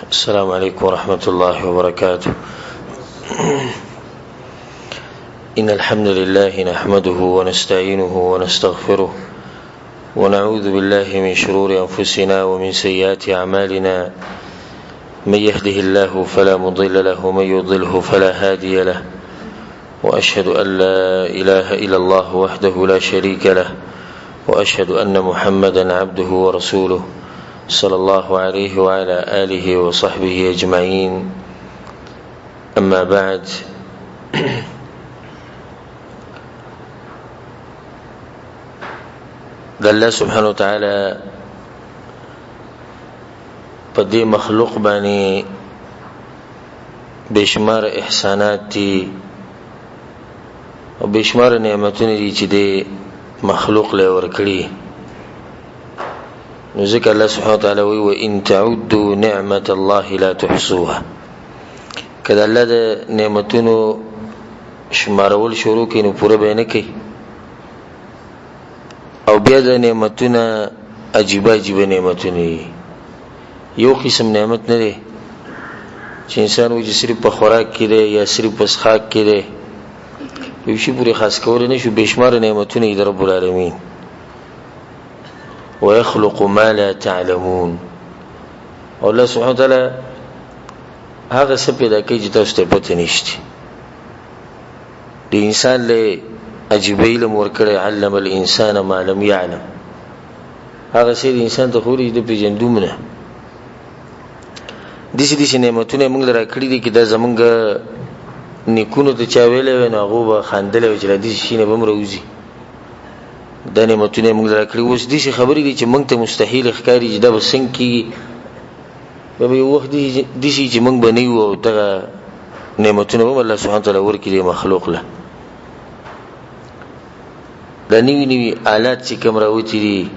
السلام عليكم ورحمة الله وبركاته. إن الحمد لله نحمده ونستعينه ونستغفره ونعوذ بالله من شرور أنفسنا ومن سيئات أعمالنا. من يهده الله فلا مضل له ومن يضلله فلا هادي له، وأشهد أن لا إله إلا الله وحده لا شريك له، وأشهد أن محمدا عبده ورسوله صلى الله عليه وعلى آله وصحبه أجمعين. أما بعد، الله سبحانه وتعالى په دې مخلوق باندې بشمار احسانات دي او بشمار نعمتونه دي چې دې مخلوق له ورکړي. نو ځکه الله سبحانه وتعالى وی وان تعدوا نعمة الله لا تحصوها. کله الله د نعمتونو شمارول شروع کړي نو پوره به نه کوي، او بیا د نعمتونه عجیب عجیب نعمتونه. یو قسم نعمت نه دی چې انسان وایي چې صرف په خوراک کې دی یا صرف په څښاک کې دی، یو شی پورې خاص کول نه شو. بشمار نعمتونه د رب العالمین. ويخلق ما لا تعلمون. او الله سبحانه وتعالى هغه څه پیدا کوي چې تاسو ته پته نشته. د انسان له عجیب علم ورکړی، علم الانسان ما لم يعلم. هغه څه د انسان ته خوري د پیژندومنه دي نعمتونه موږ لرا کړی دي چې دا زمونږ نیکونو ته چا ویلې و نو هغه به خندلې چې د دې شي نه بم روزي. دا نعمتونه موږ لرا کړی. اوس دي خبرې دي چې موږ ته مستحیل ښکاري چې دا به څنګه کیږي. به یو وخت دي چې موږ بنیو او دغه نعمتونه هم الله سبحانه وتعالى ورکړي مخلوق له. دا نوی آلات چې کوم راوتی دي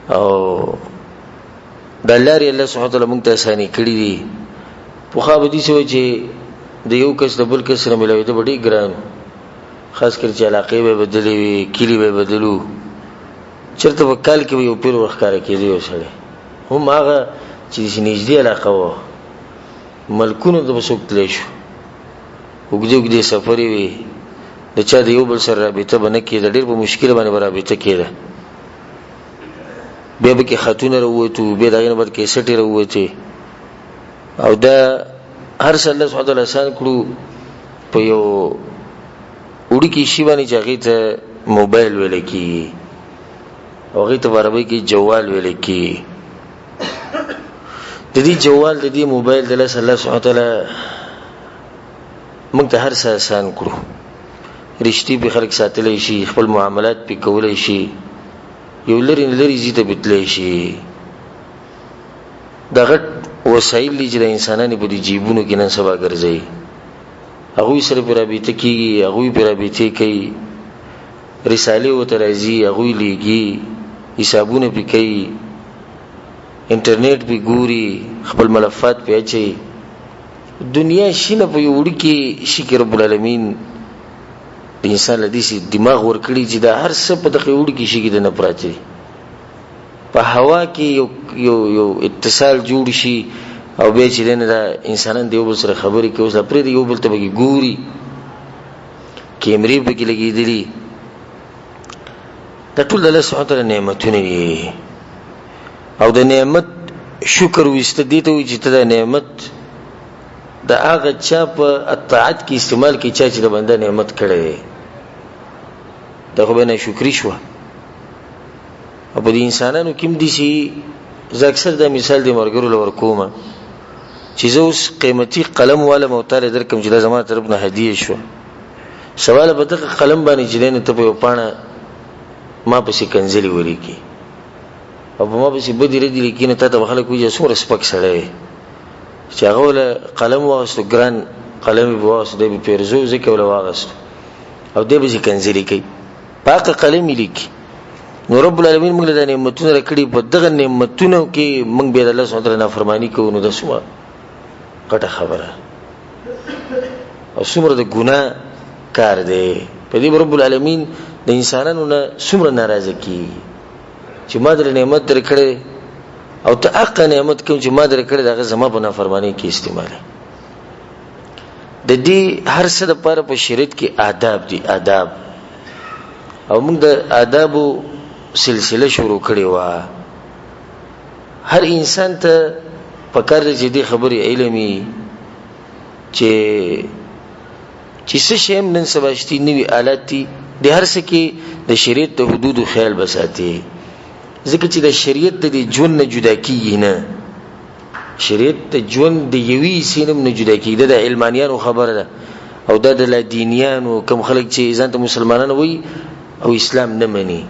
او د لارې الله سبحانه وتعالى موږ ته اساني کړی دي. په خو به دي چې د یو کس د بل کس سره ملوي ته ډېر ګران، خاص کر چې علاقې به بدلې وي، کلی به بدلو، چرته په کال کې به یو پیر ورخاره کېدی وسړي. هم هغه چې نږدې علاقه و ملکونو د بسوکتلی شو، وګدې سفرې وي، د چا د یو بل سره رابطه به نه کېده، ډېر په مشکل باندې به رابطه کېده. بیا به کې خطونه راووتو، بیا د هغې نه بعد کیسټې راووتې، او دا هر څه الله سبحانه وتعالی آسان کړو په یو وړوکي شي باندې چې هغې ته موبایل ویلی کېږي او هغې ته په عربۍ کې جوال ویلی کېږي. د دې جوال د دې موبایل د لاسه الله سبحانه وتعالی موږ ته هر څه آسان کړو. رشتې پې خلک ساتلی شي، خپل معاملات پې کولی شي، یو لرې نه لرې ځي ته به تلی شي. دا غټ وسایل دي چې د انسانانو په دې جیبونو کې نن سبا ګرځوي. هغوی سره پې رابطه کېږي، هغوی پې رابطې کوي، رسالې ورته راځي، هغوی لیږي، حسابونه پې کوي، انټرنیټ پې ګوري، خپل ملفات پې اچوي. دنیا شي نه په یو وړوکي شي کې رب العالمین د انسان له داسې دماغ ورکړي چې دا هر څه په دغه وړوکي شي کې د نه پراته دي. په هوا کې یو اتصال جوړ شي او بیا چې دی نه دا انسانان د یو بل سره خبرې کوي. اوس پرېږدي یو بل ته پکې ګوري، کیمرې پکې لګېدلي. دا ټول د الله سبحانه وتعالی نعمتونه دي. او د نعمت شکر ویسته دې ته وایي چې ته دا نعمت د هغه چا په اطاعت کې استعمال کې چا چې د بنده نعمت کړی دی، دا خو به ناشکري شوه. او په دې انسانانو کې هم دي چې زه اکثر دا مثال د ملګرو له ورکوم چې زه اوس قیمتي قلم والم او تاله درکم چې دا زما طرف نه هدیه شوه. سوال به دغه قلم باندې چې دی نه ته په یو پاڼه ما پسې کنځلې ولیکي او په ما پسې بدې ردې لیکي، نو تا ته به خلک وایي چې څومره سپک سړی دی چې هغه وله قلم واغستو، ګران قلم یې به واغستو، دی به پیرزو ځکه وله واغستو او دی پسې کنځلې کوي، پاکه قلم یې لیکي. نو رب العالمین موږ له دا نعمتونه راکړي، په دغه نعمتونو کې موږ بیا د الله سبحانه وتعالی نافرماني کوو، نو دا څومره غټه خبره او څومره د ګناه کار دی. په دې رب العالمین د انسانانو نه څومره ناراضه کیږي چې ما در نعمت درکړې او ته حق نعمت کوم چې ما درکړې دغه زما په نافرمانی کې استعماله. د دې هر څه لپاره په شریعت کې آداب دي، آداب. او موږ د آدابو سلسله شروع کړې و. هر انسان ته پکار دی چې دې خبرې علمي چې څه شی نن سبا شتي نوي آلات دي، د هر څه کې د شریعت د حدودو خیال بساتي. ځکه چې د شریعت د ژوند نه جدا کیږي نه، شریعت د ژوند د یوې سینم نه جدا کیږي. د علمانیانو خبره ده او د لادینیانو کوم خلک چې ځان ته مسلمانان وي او اسلام نه مني،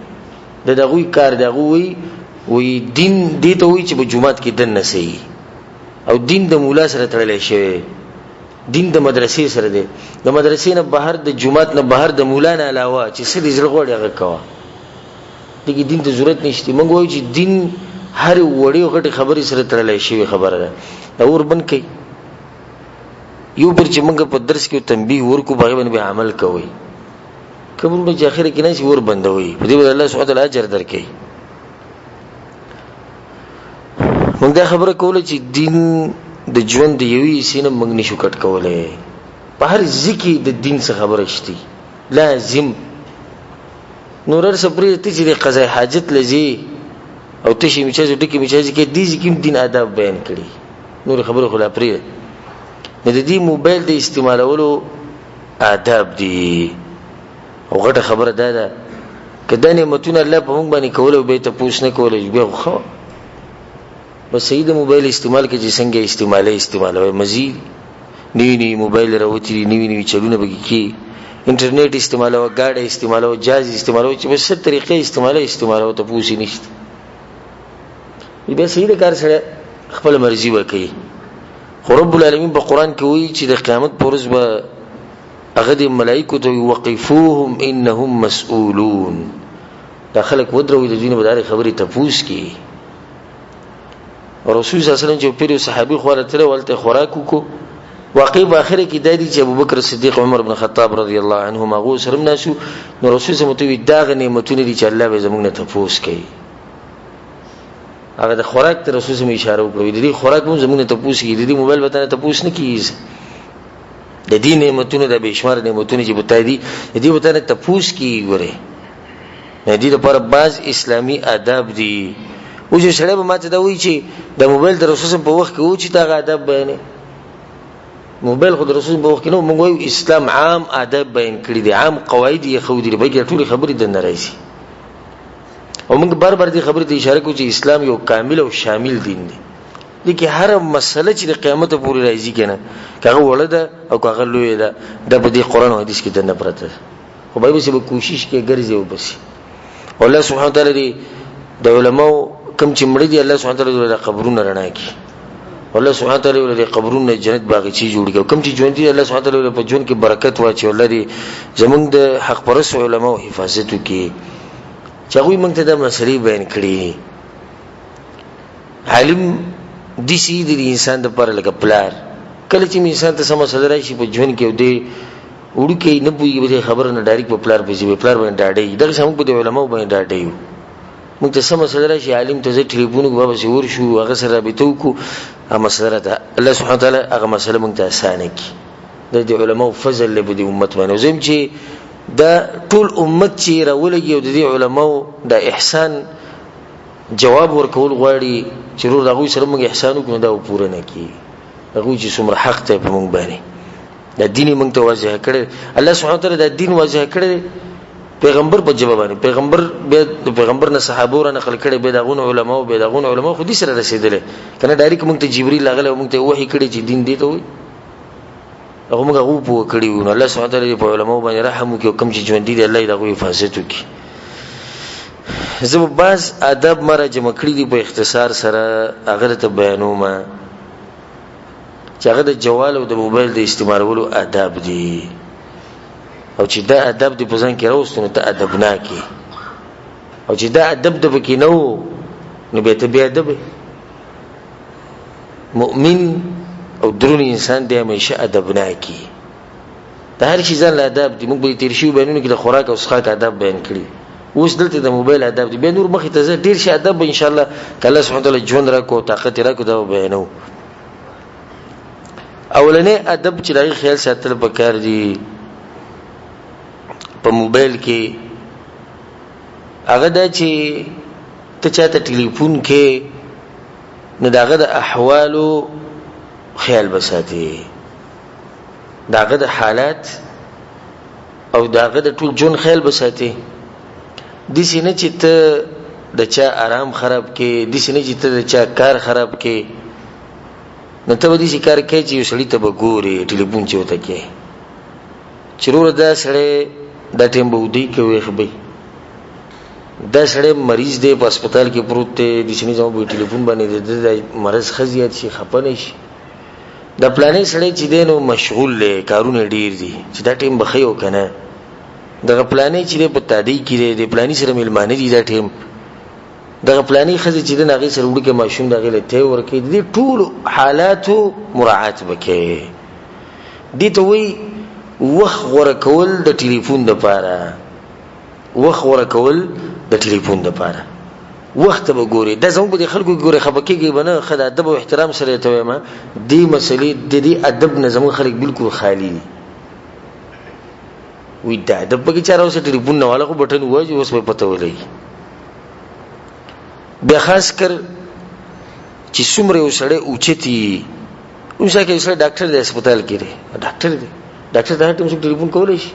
دغه کار دغه وي دین دې ته وي چې په جمعات کې دن نه سي، او دین د مولا سره تړلې شوی، دین د مدرسې سره دی. د مدرسې نه بهر، د جمعات نه بهر، د مولا نه علاوه چې څه دې زړه غوړي هغه کوه. دغه دین ته ضرورت نشته. موږ وایو چې دین هر وړي غټي خبرې سره تړلې شوی خبره ده. دا ور بن کوي یو بر چې موږ په درس کې تنبیه ورکو باغ باندې عمل کوي. کوم چې اخر کې نه شي ور بندوي، په دې الله سبحانه وتعالى اجر درکړي. موږ دا خبره کوله چې دین د ژوند د یوې سینه موږ نشو کټ کولای. په هر ځکه د دین څخه خبره شتي لازم نورر سپری ته چې د قضا حاجت لذي او تشي میچا ټکی میچا کې دې ځکه دین آداب بیان کړي. نور خبره خلا پرې نه د دې موبایل د استعمالولو آداب دي. او غټه خبره ده کله نعمتونه الله په موږ باندې کول او به ته پوښ نه کولای بیا خو بس سید موبایل استعمال کې چې څنګه استعمالوي مزید نوی موبایل راوتی نوی چلونه بګی کی انټرنیټ استعمالوي، گاډي استعمالوي، جاز استعمالوي، چې په څه طریقې استعمالوي ته پوښی نشته. بیا سید کار سره خپل مرزي وکړي. خو رب العالمین په قران کې وایي چې د قیامت پر ورځ به هغه د ملائکه ته وقفوهم انهم مسئولون. دا خلک ودروي د دین په اړه خبرې ته پوښ کی. رسول صلی الله علیه وسلم چې پیرو صحابي خوراک تر ولته خوراک وکړو. واقع په اخر کې د دې چې ابوبکر صدیق عمر بن خطاب رضی الله عنهما غو سره ناسو نو رسول صلی الله علیه وسلم دا نعمتونه دي چې الله به زموږ نه تفوس کوي. هغه د خوراک ته رسول صلی الله علیه وسلم اشاره وکړه. د دې خوراک هم زموږ نه تفوس کوي، د دې موبایل وته نه تفوس نه کیږي. د دې نعمتونه د بشمار نعمتونه چې بتای دي د دې وته نه تفوس کیږي. ګوره د دې لپاره بعض اسلامي آداب دي. او چې سره به ماته دا وایي چې د موبایل د رسول په وخت کې و چې دا آداب بیانې موبایل خو د رسول په وخت کې نو موږ وایو اسلام عام آداب بیان کړی دي، عام قواعد یې خو دي به ټول خبرې د ناراضي. او موږ بار دې خبرې ته اشاره کوو چې اسلام یو کامل او شامل دین دی. دغه هر مسله چې د قیامت پورې راځي کنه کاغه ولده او کاغه لوی ده د په دې قران او حدیث کې د نه پرته. خو به کوشش کې ګرځي او بس. الله سبحانه وتعالى دې د علماء کم چې مړ دي الله سبحانه وتعالى د قبرونو رڼا کوي. الله سبحانه وتعالى د قبرونو جنت باغچې جوړ کړي. کم چې ژوند دي الله سبحانه وتعالى په ژوند کې برکت واچي. الله دې زمونږ د حق پرست علماء حفاظت وکړي چې هغه موږ ته د مسلې بیان کړي. عالم دي سي د انسان د پر لګ پلار کله چې انسان ته سم مسله راشي په ژوند کې ودی وړو کې نه پوي به خبره نه ډایرک په پلار پېږي، پلار باندې ډاډي دغه سم په علماء باندې ډاډي. موږ ته سم مسله راشي عالم ته زه ټلیفون کوم به ور شو هغه سره رابطه وکړو. هغه مسله ده الله سبحانه وتعالى هغه مسله موږ ته اسانه کړي. د علماء فضل له دې امت باندې زم چې دا ټول امت چې راولږي او د دې علماء د احسان جواب ورکول غواړي چې ورو دغه سره موږ احسان وکړو دا پوره نه کی. هغه چې څومره حق ته په موږ باندې د دین موږ ته واضح کړي. الله سبحانه وتعالى د دین واضح کړي پیغمبر په جواب باندې پیغمبر به پیغمبر نه صحابه را نقل کړي به دغه علماء خو دې سره رسیدل کنه ډایرک موږ ته جبرئیل لاغله موږ ته وحی کړي چې دین دی ته وي هغه موږ غو په کړي نو الله سبحانه وتعالى په علماء باندې رحم وکي او کوم چې ژوند دي الله دغه حفاظت وکي. زه بعض آداب مره جمع کړی دي په اختصار سره هغه ته بیانوم چې هغه د جوال او د موبایل د استعمالولو آداب دي. او چې دا ادب د پوزان کې راوستنه ته ادب نه کی او چې دا ادب د پکې نو به ته بیا ادب. مؤمن او درون انسان دی همیشه ادب نه کی. دا هر شي ځان له ادب دی. موږ به تیر شي بیانونه کې د خوراک او څښاک ادب بیان کړی اوس دلته د موبایل ادب دی. بیا نور مخې ته ډیر شي ادب ان شاء الله کله سبحانه وتعالى ژوند راکو طاقت راکو دا بیانو. اولنې ادب چې راغی خیال ساتل پکار دي په موبایل کې هغه دا چې ته چاته ټلیفون کې نه داغه د احوالو خیال بساتي، داغه د حالات او داغه د ټول جون خیال بساتي. د سینې چې ته د چا آرام خراب کې، د سینې چې ته د چا کار خراب کې، نو ته به دې کار کوي چې سړی ته وګوري ټلیفون چې وته کې چرور دا سړی دا ټیم به ودی کوي خبي دا سړی مریض دی په هسپتال کې پروت دی، د سینې زمو په ټلیفون باندې د مرز خزیات شي خپنه شي. دا پلانې سړی چې دی نو مشغول دی، کارونه ډیر دي چې دا ټیم بخیو کنه. دغه پلانې چې په تادی کې دی پلانې سره ملمانه دي، دا ټیم دغه پلانې خزي چې د ناغي سره وړي کې ماشوم دغه له ته ورکې دي ټول حالاتو مراعات وکړي. دي ته وی وخت ورکول د ټلیفون د پاره، وخت ورکول د ټلیفون د پاره وخت به ګوري. دا زموږ د خلکو ګوري خپکیږي بنه خدای ادب او احترام سره ته ما دې مسلې د دې ادب نه زموږ خلک بالکل خالی دي. وی دا ادب به چاره اوس ټلیفون نه والا خو بټن وایي اوس په پته ولګي. بیا خاص کر چې څومره وسړې اوچتي اوسه کې وسړې ډاکټر د هسپتال کې دی، ډاکټر ته ټیم ټلیفون کولای شي.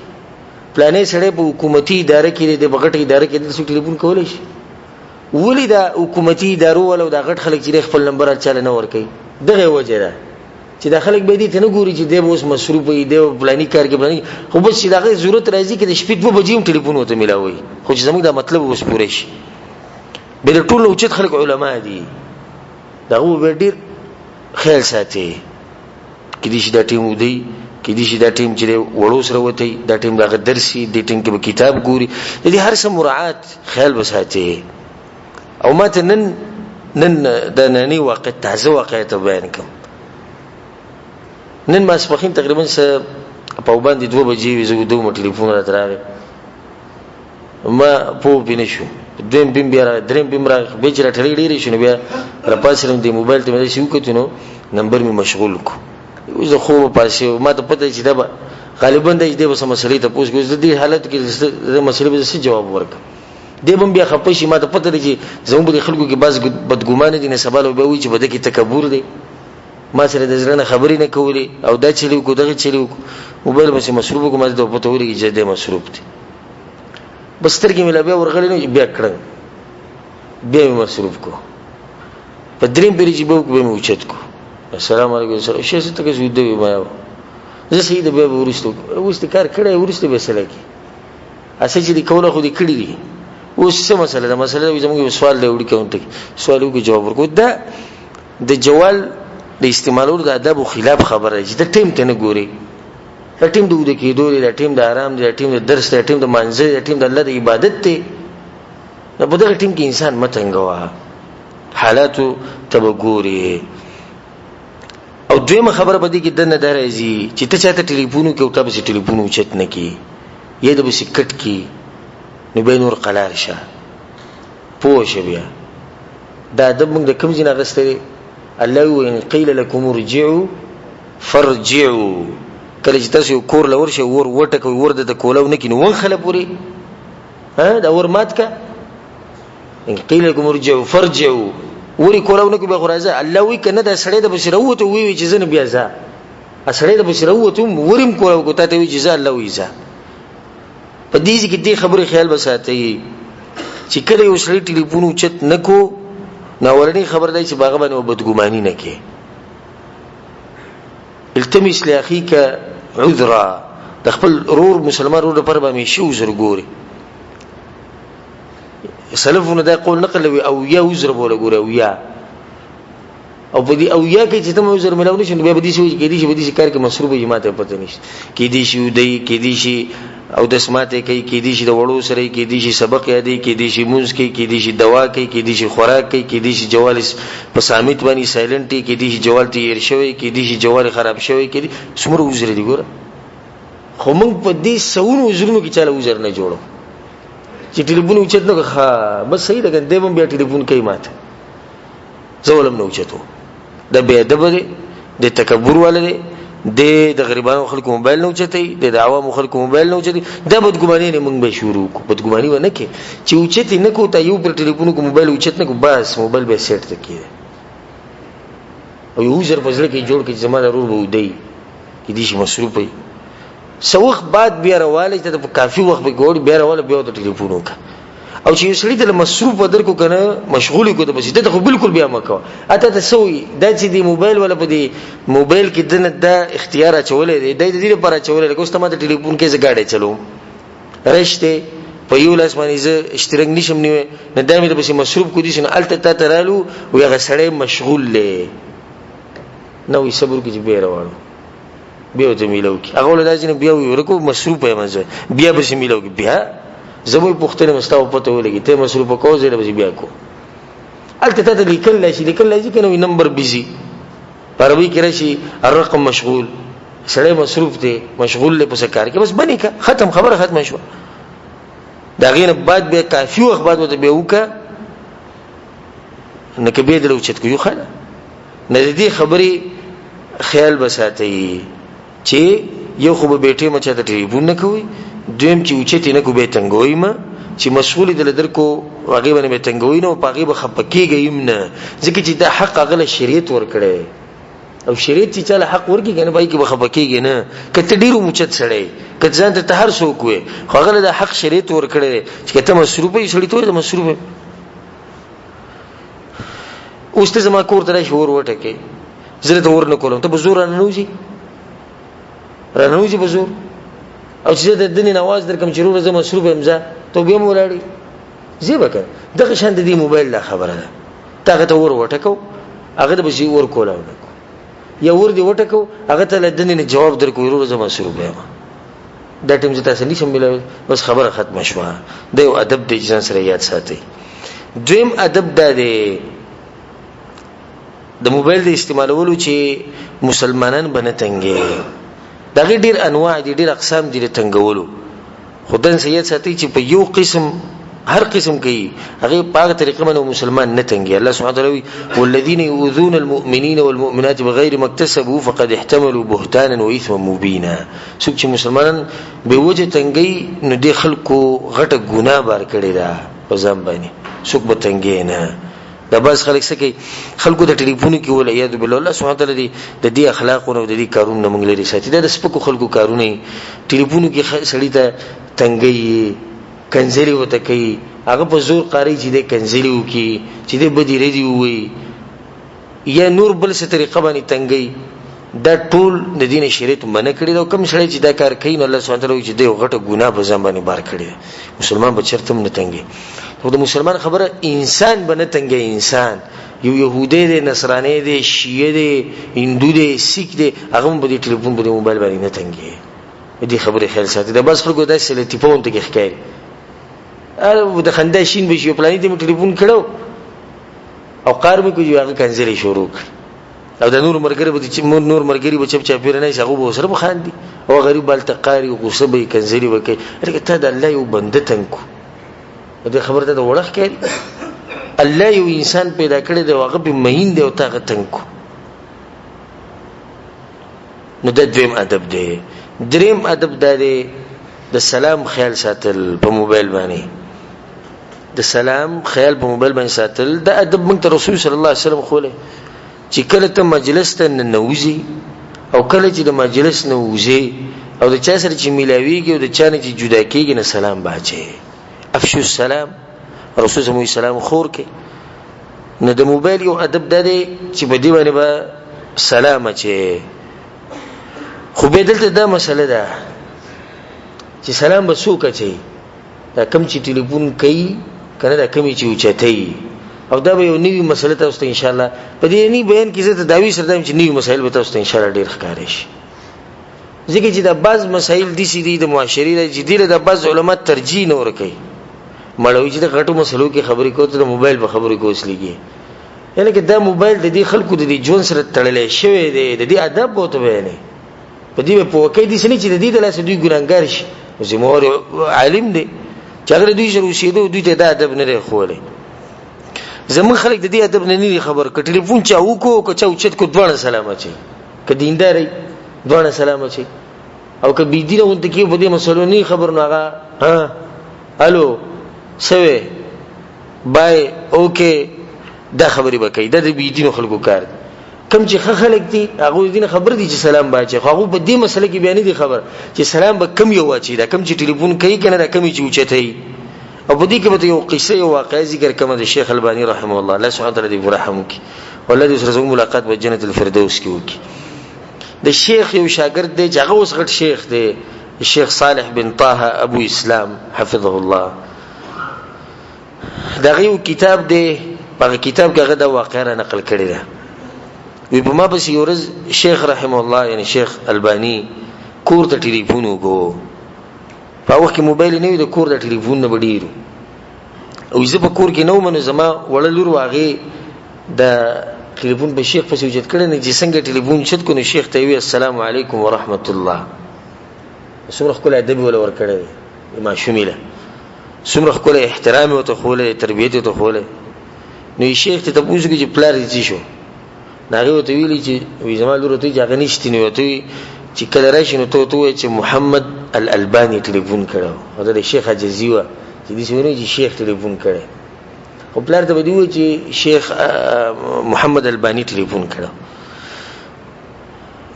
پلانې سړې په حکومتي اداره کې دی، بغټ اداره کې دی، ټلیفون کولای شي. ولی دا حکومتي ادارو ولو دا غټ خلک چې خپل نمبر چاله نه ور کوي دغه وجه ده چې دا خلک به دې ته نه ګوري چې دی اوس مصروف وي، دی پلاني کار کې پلاني خو بس چې دغه ضرورت راځي کې د شپې 2 بجې ټلیفون وته ملاوي. خو چې زموږ دا مطلب اوس پوره شي بل ټول اوچت خلک علما دي دا و ډیر خیال ساتي کې دي چې دا ټیم ودی کې دي چې دا ټیم چې وړو سره وته دا ټیم دا درسي د ټیم کې کتاب ګوري دې هر څه مراعات خیال بساتي. او ماته نن د نننی واقع تازه واقع ته بیان کوم. نن ماسپخین تقریبا په وباندې 2 بجې زه دوه ټلیفون را تراغه ما په بینه شو دیم بیم بیا دریم بیم را به چې را ټلې ډېرې شنو بیا را پاسرم دی موبایل ته مې شو کتنو نمبر می مشغول کو زه خو پاسې ما ته پته چې دا غالبا د دې وسه مسلې ته پوښتنه د دې حالت کې د مسلې به څه جواب ورکړم. دی بم بیا خپشي ما ته پته دی چې زموږ د خلکو کې بعض بدګمان دي نه سباله به وي چې بده کې تکبر دی، ما سره د ځرنه خبرې نه کولې او دا چلیو کو دغه چلیو موبایل به مصروف کوم ته پته ولګي چې د مصروف دي بس ترګې مې لا بیا ورغلې نو بیا کړم بیا مصروف کو په دریم پیری چې به مې اوچت کو السلام علیکم سره شي څه ته زو دی ما زه سید به ورسته کار کړی ورسته به سره کی اسې چې دی کوله خو دی کړی دی. اوس څه مسله ده؟ مسله زموږ سوال دی وړي کوم سوالو کې جواب ورکو. دا د جوال د استعمالولو د ادب خلاف خبره چې د ټیم ته نه ګوري. د ټیم د کېدو د ټیم د آرام د ټیم د درس د ټیم د منځ د ټیم د الله د عبادت ته نه په دغه ټیم کې انسان متنګوا حالاتو ته وګوري. او دویمه خبره به دي کې دنه درځي چې ته چاته ټلیفون کې او تاسو ټلیفون اوچت نه کی یا د بسکټ کی نو به نور قلار شه پوښ بیا دا د موږ د کوم ځای نه غستې الله وین قیل لكم ارجعوا فرجعوا کله چې تاسو کور لور شي ور وټه کوي ور د کولو نه کینو ون خله پوری ها دا ور مات کا ان قیل لكم ارجعوا فرجعوا وری کولو نه کوي به غرازه الله وی کنه دا سړی د بشروته وی چې زنه بیا ځه سړی د بشروته ورم کولو کو ته وی چې ځه الله وی ځه. په دې کې دې خبره خیال بساتي چې کله یو سړی ټلیفون اوچت نکو نو ورني خبر دی چې باغ باندې بدګماني نه کې. التمس لاخيك عذرا د خپل رور مسلمان رور پر باندې شي عذر ګوري. سلفونه دا قول نقل او یا عذر بوله ګوري او یا او په دې او یا کې چې تم عذر ملاو نشي به دې شي کې دې شي به دې کار کې مصروف جماعت پته نشي کې دې شي دی کې دې شي او د سماته کوي کې دې شي د وړو سره کې دې شي سبق یادې کې دې شي مونږ کې دې شي دوا کې دې شي خوراک کې دې شي جوال په سامیت باندې سایلنت کې دې شي جوال تیر شوی کې دې شي جوال خراب شوی کې څومره عذر دي ګوره. خو موږ په دې سونو عذرونو کې چاله عذر نه جوړو چې ټلیفون اوچت نه ښه بس صحیح ده کنه دیوم بیا ټلیفون کوي ماته زولم نه اوچتو د بیا د تکبر والے د غریبانو خلکو موبایل نه اوچتي د عوامو خلکو موبایل نه اوچتي دا بدګماني نه موږ به شروع کو بدګماني ونه کې چې اوچتي نه کو ته یو پر ټلیفون کو موبایل اوچت نه کو بس موبایل به سیټ تکي او یو زر فزله کې جوړ کې زمانه رور به ودی کې دي شي مصروف وي سوخ بعد بیا راواله ته په کافي وخت به ګور بیا راواله بیا د ټلیفون وکړه او چې سړی ته مصروف بدر کو کنه مشغول کو ته بس ته خو بالکل بیا مکو اته ته سوې دا چې دی موبایل ولا په دی موبایل کې دنه دا اختیار چولې دی د دې لپاره چولې کوم ستمه ټلیفون کې زګاډه چلو رشته په یو لاس باندې ز اشتراک نشم نیو نه دامه د بس مصروف کو دي شنه الته ته ترالو وي هغه سړی مشغول لې نو یې صبر کې بیا راوړو بیا ته میلو کې هغه ولدا چې بیا ورکو مصروف یم بیا به میلو کې بیا زموږ پختنه مستاو پته ولګي ته مصروف کو زه به بیا کو الته ته لیکل شي کنه نمبر بيزي عربي کې راشي الرقم مشغول سړی مصروف دی مشغول له پس کار کې بس بني کا ختم خبره ختم شو دا غینه بعد به کافي وخت بعد وته به وکا نه کې به درو چت کو یو خاله نه دې خبري خیال بساتي چې یو خو به بیٹه مچا ته ټلیفون نه کوي دویم چې اوچتی نه کو به تنګوي ما چې مسؤل دل درکو هغه باندې به تنګوي نو پاغي به خپکیږي نه ځکه چې دا حق هغه شریعت ورکړي او شریعت چې چاله حق ورکړي کنه پای کې به خپکیږي نه کته ډیرو موچت سړی کته ځان ته هر څوک وي خو هغه د حق شریعت ورکړي چې کته مصروفه شړی ته د مصروفه اوس ته زما کور ته شور وټه کې زره ته ورنه کولم ته بزور نه نوځي رانوځي بزور او چې د دنیا نواز درکم چې روزه مصروف امزا ته به مولاړي زیبه کړه دغه شان د دې موبایل لا خبره ده تاغه ته ور وټکو هغه د بشي ور کولاو یا ور دی وټکو هغه ته د دنیا جواب درکو روزه مصروف یم دا ټیم چې تاسو نشم ملای بس خبره ختم شوه د یو ادب د ځان سره یاد ساتي دریم ادب د موبایل د استعمالولو چې مسلمانان بنه تنګي دا ډیر انواع دي ډیر اقسام دي تنګولو خدای سید ساتي چې په یو قسم هر قسم کوي هغه په طریقه باندې مسلمان نه تنګي الله سبحانه وتعالى والذین یؤذون المؤمنین والمؤمنات بغیر ما اكتسبوا فقد احتملوا بهتانا واثما مبینا څوک چې مسلمانان به وجه تنګي نو د خلکو غټه ګناه بار کړی دا په ځم باندې څوک به تنګي نه دا بس خلک سکی خلکو د ټلیفون کې ول یاد بالله الله سبحانه وتعالى د دې اخلاقونو د دې کارونو موږ لري ساتي د سپکو خلکو کارونه ټلیفون کې سړی ته تنګي کنځلي وته کوي هغه په زور قاری چې د کنځلي وکي چې د بدی ردی وي یا نور بل څه طریقه باندې تنګي دا ټول د دین شریعت منع کړی دا کوم سړی چې دا کار کوي نو الله سبحانه وتعالى چې د غټه ګناه په ځم باندې بار کړی مسلمان به چرته نه تنګي خو د مسلمان خبره انسان بنه تنګي انسان یو يهودي دي نصراني دي شیعه دي هندو دي سیک دي هغه په دې ټلیفون په موبایل باندې نه تنګي دې خبره خیال ساتي دا بس خلکو داسې لټیفون ته ښکاري اره د خندا شین به شي پلانې ته ټلیفون کړو او قار به کوي هغه کنځلې شروع او د نور مرګري به چې نور مرګري به چپ چاپیر نه شي هغه به سره بخاندي او غریب بل تقاری او غصه به کنځلې وکي ارګه ته د الله یو بنده تنکو دې خبره ته وړخ کړي الله یو انسان پیدا کړی دی هغه په مهین دی او تاغه تنکو نو د دویم ادب دی دریم ادب دی د سلام خیال ساتل په موبایل باندې د سلام خیال په موبایل باندې ساتل د ادب موږ ته رسول صلی الله علیه وسلم خوله چې کله ته مجلس ته ننوځي او کله چې د مجلس نوځي او د چا سره چې ملاویږي او د چا نه چې جدا کیږي نه سلام باچي افشو السلام رسول صلی الله علیه وسلم خور کې نه د موبایل یو ادب دی چې په دی باندې به سلام اچي خو به دلته دا مسله ده چې سلام به څوک اچي دا کم چې ټلیفون کوي کنه دا کمی چې اوچتای او دا به یو نوی مسله تاسو ته ان شاء الله په دې نه بیان کې زه داوی سره دم چې نوی مسایل به تاسو ته ان شاء الله ډیر ښکارې شي ځکه چې دا بعض مسایل دي چې د معاشري د جدي د بعض علما ترجیح نه ورکوي مړوي چې د غټو مسلو کې خبرې کوته د موبایل په خبرې کوسلېږي یعنی چې دا موبایل د دې خلکو د دې جون سره تړلې شوی دی د دې ادب بوته بیانې په دې په وکې دي چې د دې د لاس دوی ګرانګار شي زموږ عالم دی چې هغه دوی سره اوسېدو دوی ته دا ادب نه دی ښوولی. زموږ خلک د دې ادب نه دي خبر. که ټلیفون چا وکړو که چا اوچت کړو دواړه سلام اچوي، که دیندار وي دواړه سلام اچوي، او که بېدینه غونته کېږي په دې مسلو نه خبر نو هغه الو سوی بای اوکې دا خبرې به کوي. دا د بېدینو خلکو کار دی. کم چې ښه خلک دي هغوی دې نه خبر دي چې سلام به اچوي، خو هغوی په دې مسله کې بیا نه دي خبر چې سلام به کم یو واچوي. دا کم چې ټلیفون کوي که نه دا کم چې اوچتوي. او په دې کې به یو قصه یو واقعه ذکر کوم د شیخ البانی رحمه الله، الله سبحانه وتعالی دې رحم وکړي او الله دې سره زموږ ملاقات په جنت الفردوس کې وکړي. د شیخ یو شاګرد دی چې هغه اوس غټ شیخ دی، الشیخ صالح بن طه ابو اسلام حفظه الله. دغه یو کتاب دی، هغه کتاب کې هغه د واقعه را نقل کړی ده. وی په ما پسې یو ورځ شیخ رحمه الله یعنی شیخ البانی کور ته ټلیفون وکړو. په وخت کې موبایل نه وي، د کور د ټلیفون نه به ډېر او زه په کور کې نه وم، نو زما وړه لور هغې د ټلیفون په شیخ پسې اوچت کړی نه چې څنګه ټلیفون چت کړو، نو شیخ ته یې وویل السلام علیکم ورحمت الله. څومره ښکلی ادب یې وله ورکړی دی ماشومې له، څومره ښکلی احترام یې ورته ښوولی، تربیت یې ورته ښوولی. نو یې شیخ ته تپوس وکړي چې پلار دې څه شو؟ نو هغې ورته ویلي چې وایي زما لور ورته وایي چې هغه نشته. نو ورته وایي چې کله راشي نو ته ورته ووایه چې محمد الالباني ټلیفون کړی او دا د شیخ عجزي وه چې داسې ونه چې شیخ ټلیفون کړی، خو پلار ته به دې ووایي چې شیخ محمد الباني ټلیفون کړی.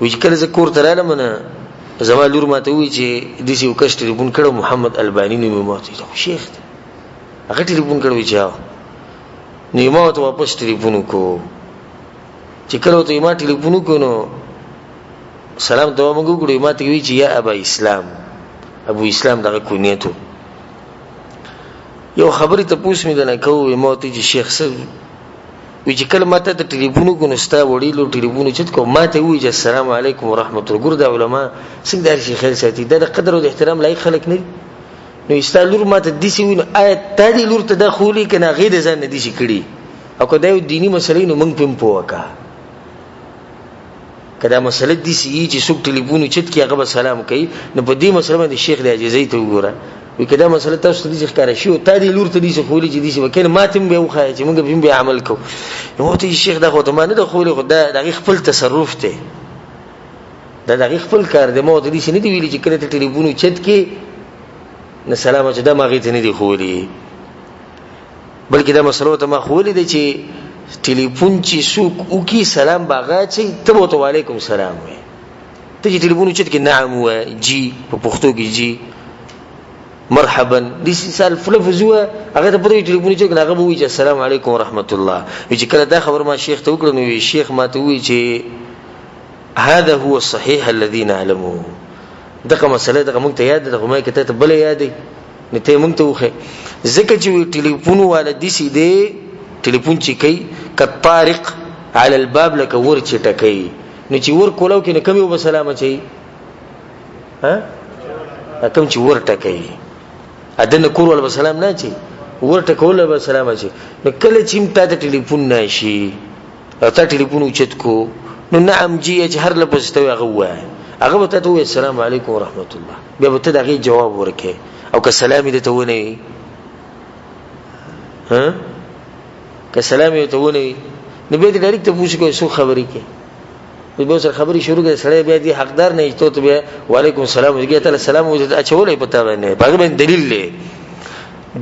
وایي چې کله زه کور ته رالم نه زما لور ما ته ووایي چې داسې یو کس ټلیفون کړی محمد الباني نوم یې، ما ورته وایي شیخ دی هغه ټلیفون کړی. وایي چې نو ما ورته واپس ټلیفون وکړو. چې کله ورته ما ټلیفون وکړو نو سلام ته موږ وکړو، ما ته وایي چې یا ابا اسلام، ابو اسلام دغه کونیت و. یو خبرې تپوس مې درنه کوو، ما ورته چې شیخ صاحب وایي چې کله ما ته ته ټلیفون وکړو نو ستا وړې لور ټلیفون اوچت کړو، ما ته وایي چې السلام علیکم ورحمت الله. ګوره دا علما څنګه د هر شي خیر ساتي، دا د قدر او د احترام لایق خلک نه دي. نو ستا لور ما ته داسې وایي نو آیا تا دې لور ته دا ښوولي که نه هغې د ځان نه داسې کړي؟ او که دا یو دیني مسله نو موږ پې هم پوه وکړه. که دا مسله داسې وي چې څوک ټلیفون اوچت کړي هغه به سلام کوي، نو په دې مسله باندې شیخ د عاجزۍ ته وګوره. وایي که دا مسله تاسو ته داسې ښکاره شي او تا دې لور ته داسې ښوولي چې داسې وکړي، نو ما ته هم بیا وښایه چې موږ به هم بیا عمل کوو. نو ورته وایي شیخ دا خو ته ما نه ده ښوولې، خو دا د هغې خپل تصرف دی، دا د هغې خپل کار دی. ما ورته داسې نه دي ویلي چې کله ته ټلیفون اوچت کړې نه سلام اچوه، دا ما هغې ته نه دي ښوولي، بلکې دا مسله ورته ما ښوولې ده چې ټلیفون چې څوک وکړي سلام به هغه اچوي، ته به ورته وعلیکم سلام وایې. ته چې ټلیفون اوچت کړې نعم ووایه، جي په پښتو کې جي، مرحبا داسې لفظ ووایه. هغه ته پته وي ټلیفون اوچت کړه هغه به وایي چې السلام علیکم ورحمت الله. وایي چې کله دا خبره ما شیخ ته وکړه نو شیخ ما ته وایي چې هذا هو الصحیح الذي نعلمه، دغه مسله دغه موږ ته یاد ده، خو ما یې که ته بله یادوي نو ته یې موږ ته وښیه. ځکه چې ټلیفون والا داسې دی، ټلیفون چې کوي کالطارق علی الباب، لکه ور چې ټکوي، نو چې ور کولو کې نو کوم یو به سلام اچوي؟ کوم چې ور ټکوي دننه کور والا به سلام نه اچوي، ور ټکول به سلام اچوي. نو کله چې هم تا ته ټلیفون نه شي او تا ټلیفون اوچت کو نو نعم جي چې هر لفظ ته هغه ووایه، هغه به تا ته ووایي السلام علیکم ورحمت الله، بیا به ته د هغې جواب ورکړې. او که سلام یې درته ونه وي، که سلام یې ورته ونه وي نو بیا دې ډایرکټ تپوس کوي څوک خبرې کوي، بیا ورسره خبرې شروع کړې، سړی بیا دې حقدار نه وي ته بیا وعلیکم السلام وایي، تعالی سلام اچولی په تا باندې، په هغه باندې دلیل دی.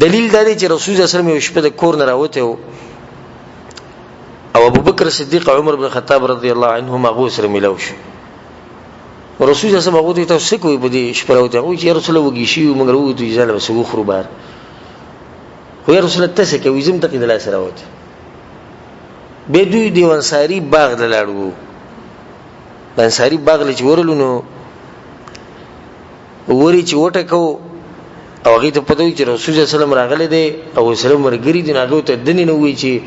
دلیل دا دی چې رسول صلی الله علیه وسلم یو شپه د کور نه راوتی و او ابوبکر صدیق عمر بن خطاب رضی الله عنهم هغو سره میلاو شو. رسول صلی الله علیه وسلم هغو ته تاسو څه کوئ په دې شپه راوتی؟ هغه وایي چې یا رسول الله وږي شوي موږ راووتو چې ځاله بس وخورو بهر. خو یا رسول الله ته څه کوي؟ زه هم دقې د لاسه راوتی. بیا دوی د یو انصاري باغ ته لاړو. د انصاري باغ له چې ورلو نو ورې چې وټکو او هغې ته پته وي چې رسول صلی الله علیه وسلم راغلی دی او وسلم ملګري دي، نو هغې ته دنې نه ووایي چې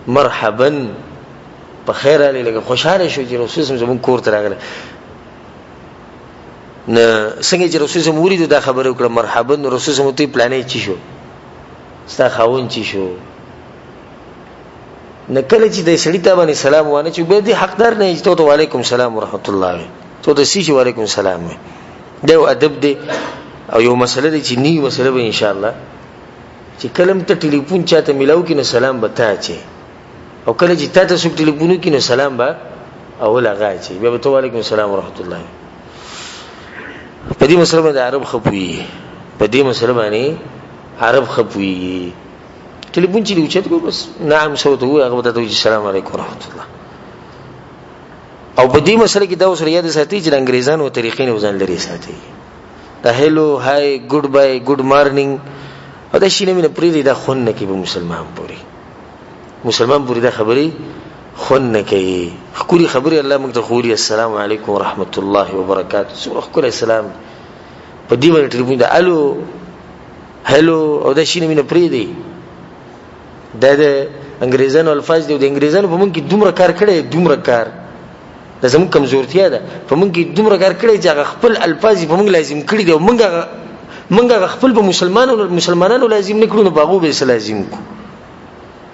مرحبا په خیر راغلی، لکه خوشحاله شو چې رسول صلی الله علیه وسلم زموږ کور ته راغلی. نه څنګه چې رسول صلی الله علیه وسلم ولیدو دا خبره وکړه مرحبا، نو رسول صلی الله علیه وسلم ته پلانې چی شو، ستا خاوند چی شو. نه کله چې د سړي ته باندې سلام وانه چې بیا دې حقدار نه چې ته وعلیکم سلام ورحمت الله وایې، ته ته سی چې وعلیکم سلام وایې. دا یو ادب دی او یو مسله دی چې نوي مسله به انشاءالله چې کلم ته ټلیفون چاته ملاو کې نو سلام به تا چي او کله چې تا ته څوک ټلیفون کې نو سلام به اول هغه چي بیا به وعلیکم السلام ورحمت الله. په دې مسله باندې عرب خپوي، په دې مسله باندې عرب خپوي. ټلیفون چې دی چاته کو بس نعم صوت هو هغه ته السلام علیکم ورحمت الله. او په دې مسله کې دا اوسره یاد ساتي چې انګريزانو طریقې نه وزن لري ساتي. دا هلو هاي ګډ بای ګډ مارنینګ او دا شي نه مینه پری دا خون نه کې به مسلمان پوری دا خبري خون نه کوي. خوري خبري الله موږ ته خوري السلام علیکم ورحمت الله وبرکاته. سو خوري السلام په دې باندې ټلیفون دا الو هلو او دا شي نه مینه پری دی. دا د انګريزانو الفاظ دي. د انګريزانو په موږ کې دومره کار کړي، دومره کار دا زموږ کمزورتیا ده. په موږ کې دومره کار کړي چې هغه خپل الفاظ په موږ لازم کړي دي او موږ خپل په مسلمانانو لازم نه کړو نو باغو به لازم کو.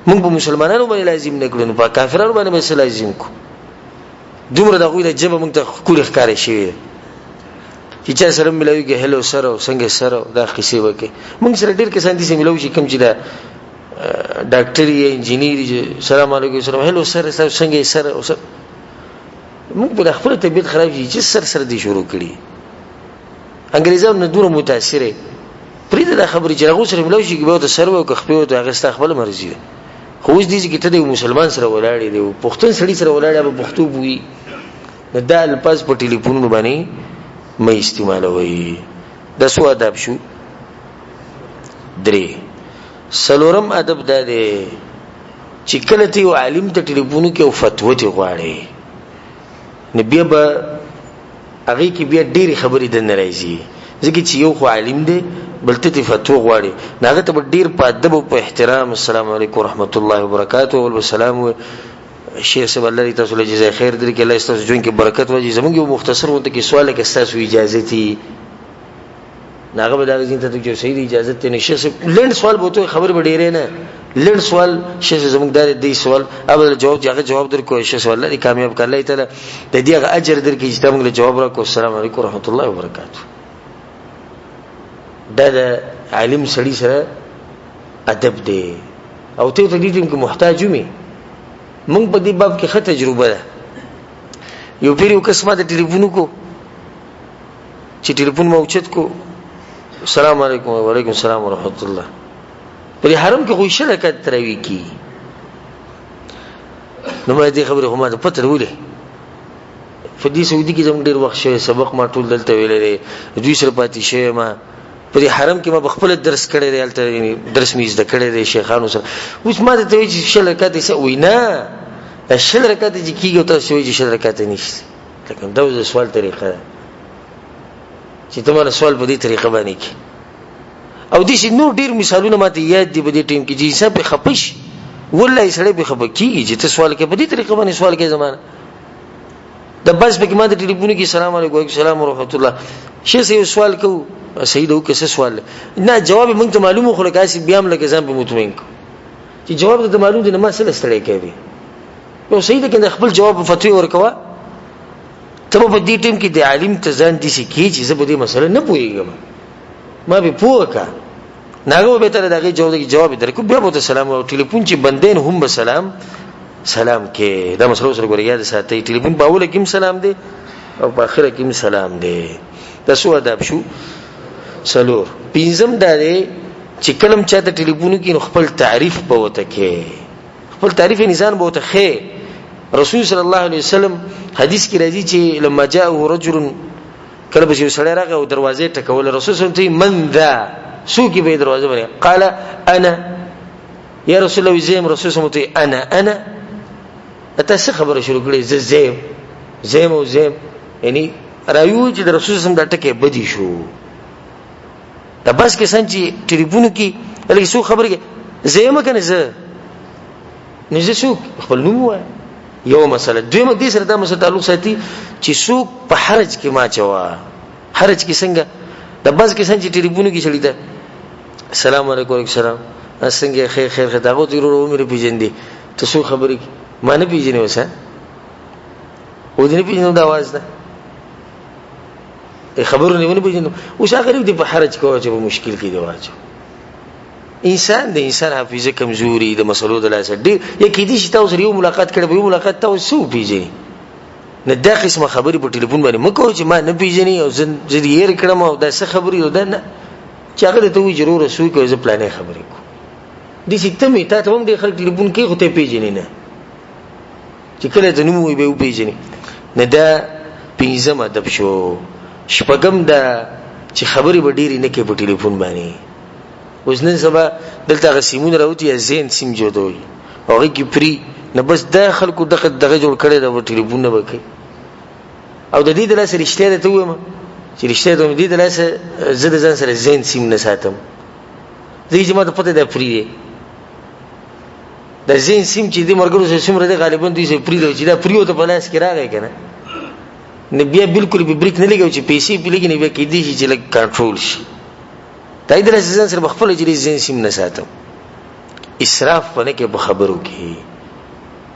موږ په مسلمانانو باندې لازم نه کړو نو په کافرانو باندې به لازم کو. دومره د غوې د جبه موږ ته خوري ښکارې شي چې چا سره ملوي کې هلو سره او څنګه سره دا قصې وکي. موږ سره ډېر کسان دي چې ملوي شي کوم چې دا ډاکټر یا انجینیر سلام علیکم سلام هلو سره څنګه سره او سره موږ په خپل طبيعت خراب شي چې سر دي شروع کړي. انګريزانو نه دوره متاثره پرې دا خبرې چې هغه سره ملوي شي کې به ته سر او کخپې او هغه استخبال مرزي ده. خو اوس دي چې ته د مسلمان سره ولاړې دی او پښتون سړي سره ولاړې به پښتو بوي نه دا الفاظ په ټلیفون باندې مې استعمالوي. دا سو ادب شو. درې سلورم ادب دا دی چې کله ته یو عالم ته ټلیفون کې او فتوا ته غواړي نبی به هغه کې بیا ډېری خبرې د ناراضي ځکه چې یو خو عالم دی بلته ته فتوا غواړي هغه ته ډېر په ادب او په احترام السلام علیکم ورحمت الله وبرکاته او السلام شیخ صاحب الله دې تاسو له جزای خیر درکې الله تاسو جون کې برکت وږي. زموږ یو مختصر وته کې سوال کې تاسو اجازه تي ناغه به دا غزين ته چې صحیح اجازه ته نشه لند سوال بوته خبر به ډېرې نه لند سوال شیخ زموږ دار دې سوال اول جواب درکو شیخ سوال الله دې کامیاب کړل ته د دې اجر درکې چې موږ له جواب راکو السلام علیکم ورحمت الله وبرکاته. دا د عالم سړي سره ادب دی او ته ته دې کې محتاج یې. موږ په دې باب کې ښه تجربه ده. یو پیرو قسمه د ټلیفون کو چې ټلیفون مو اوچت کو السلام علیکم وعلیکم السلام ورحمت الله په حرم کې خوښه رکعت تراوی کی نو مې دې خبره هم ده پته ولې په دې سعودي کې زموږ ډېر وخت شوی سبق ما ټول دلته ویلې دوی سره پاتې شوی ما په حرم کې ما خپل درس کړی دی الته درس میز د کړی دی شیخانو سره. اوس ما ته وی چې شل رکعت یې وینا شل رکعت چې کیږي تاسو وی چې شل رکعت نشته. لکه دا د سوال طریقه چې تمہاره سوال په دې طریقه باندې کی او دې نور ډیر مثالونه ماته یاد دي په دې ټیم کې چې انسان په خپش والله سړی په خپکی چې ته سوال کې په دې طریقه باندې سوال کې زمانه د بس په کې ماته ټلیفون کې السلام علیکم السلام ورحمت الله شي سې سوال کو صحیح ده که څه سوال نه جواب موږ ته معلومه خو لکه اسی بیا هم لکه ځان په مطمئن کو چې جواب ته معلوم دي نه ما سره ستړی کوي یو صحیح ده کنه خپل جواب فتوی ورکوا ته په دې ټیم کې د عالم ته ځان دي سي کی چې زه په دې مسله نه پوهیږم ما به پوهه ناغه به تر دغه جواب درکو بیا به سلام او ټلیفون چې بندین هم به سلام کې دا مسله سره ګوریا د ساتي ټلیفون په اوله کې سلام دی او په اخره کې سلام دی. دا سو ادب شو. سلور پینځم دا دی چې کلم چاته ټلیفون کې خپل تعریف په وته کې خپل تعریف انسان به وته خې رسول صلی الله علیه وسلم حدیث کې راځي چې لما جاءه رجل کله به سړی راغی او دروازې ټکول رسول صلی الله علیه وسلم من ذا سوق به دروازه باندې قال انا یا رسول الله زم رسول صلی الله علیه وسلم انا تاسو خبره شروع کړې زم یعنی رايو چې رسول صلی الله علیه وسلم دا ټکه بدی شو. دا بس کې سنجي ټلیفون کې لکه سو خبره کې زم کنه نه سو خپل نوم وای یو مسله دویمه دې سره دا مسله تعلق ساتي چې څوک په حرج کې ما چوا حرج کې څنګه د بس کې څنګه ټلیفون کې چلی دا السلام علیکم السلام څنګه خیر دا غو ته ورو مې پیژندې ته څو خبرې ما نه پیژنې وسه و دې نه پیژنې دا आवाज ده خبرونه نه پیژنې اوس هغه دې په حرج کې واچو په مشکل کې دی واچو انسان د انسان حافظه کمزوري د مسلو د لاسه ډیر یکې دي چې تاسو یو ملاقات کړئ یو ملاقات تاسو پیژنئ نه دا قسمه خبرې په ټلیفون باندې مکو چې ما نه پیژنې او زه یې کړم او دا څه خبرې او دا نه چې هغه ته وی ضرور رسوي کوي زه پلانې خبرې کوم دي چې ته ته هم د خلک ټلیفون کې خو ته پیژنې نه چې کله ته نوم وي به پیژنې نه دا پنځم ادب شو شپږم دا چې خبرې به ډېرې نه کوي په ټلیفون باندې اوس نن سبا دلته غسیمون راوتی یا زین سیم جوړوي هغه کې پری نه بس دا خلکو دغه جوړ کړي دا ټلیفون نه وکي او د دې د لاسه رښتیا ته وایم چې رښتیا ته دې د لاسه زه د ځان سره زین سیم نه ساتم زه چې ما ته پته ده پری دی د زین سیم چې دې مرګرو سره سیمره ده غالبا دوی سره پری دی چې دا پریو ته په لاس کې راغی کنه نه بیا بالکل به بریک نه لګاو چې پیسې په لګي نه بیا کې دي چې لګ کنټرول شي دا دې د ځان سره خپل چې زین سیم نه ساتم اسراف پنه کې په خبرو کې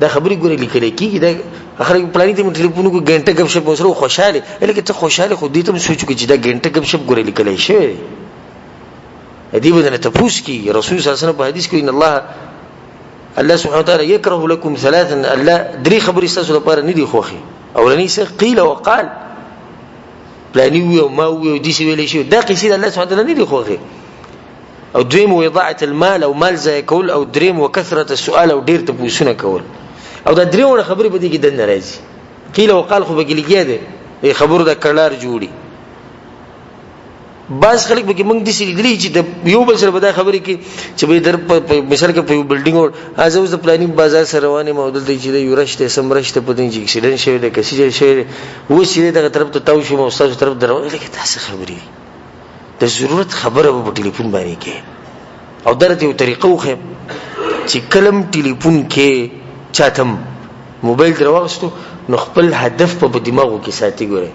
دا خبرې ګورې لیکل کېږي دا اخر پلاني ته ټلیفون کو غنټه غب شپ وسره خوشاله لکه ته خوشاله خو دې ته سوچو چې دا غنټه غب شپ ګورې لیکل شي دې بدنه ته پوښ کی رسول صلی الله علیه وسلم په حدیث کې ان الله سبحانه وتعالى يكره لكم ثلاثا الله دري خبرې تاسو لپاره نه دي خوخي اولنی څه قیل او قال پلاني و ما و دي څه ویلې شي دا قصې الله سبحانه وتعالى نه دي خوخي او دریم وضاعه المال او مال ځای کول او دریم وکثرت السؤال او ډیر ته پوښتنه کول او دا درېونه خبرې به دي کې دنه راځي قیل او قال خو به لګیا دي خبرو د کلار جوړي بعض خلک به موږ د سړي دلی چې یو بل سره به دا خبرې کې چې به در په مثال کې په بلډینګ او ازوز د پلانینګ بازار سره روانه مودل دی چې یو رشته سمرشته په دې چې اکسیډنټ شوی دی کسي شوی و چې دغه طرف ته تاو شو مو استاد طرف درو لکه تاسو خبرې د ضرورت خبره په ټلیفون باندې کې او درته یو طریقه خو چې کلم ټلیفون کې چاتم موبایل دروغستو نو خپل هدف په دماغو کې ساتي ګوره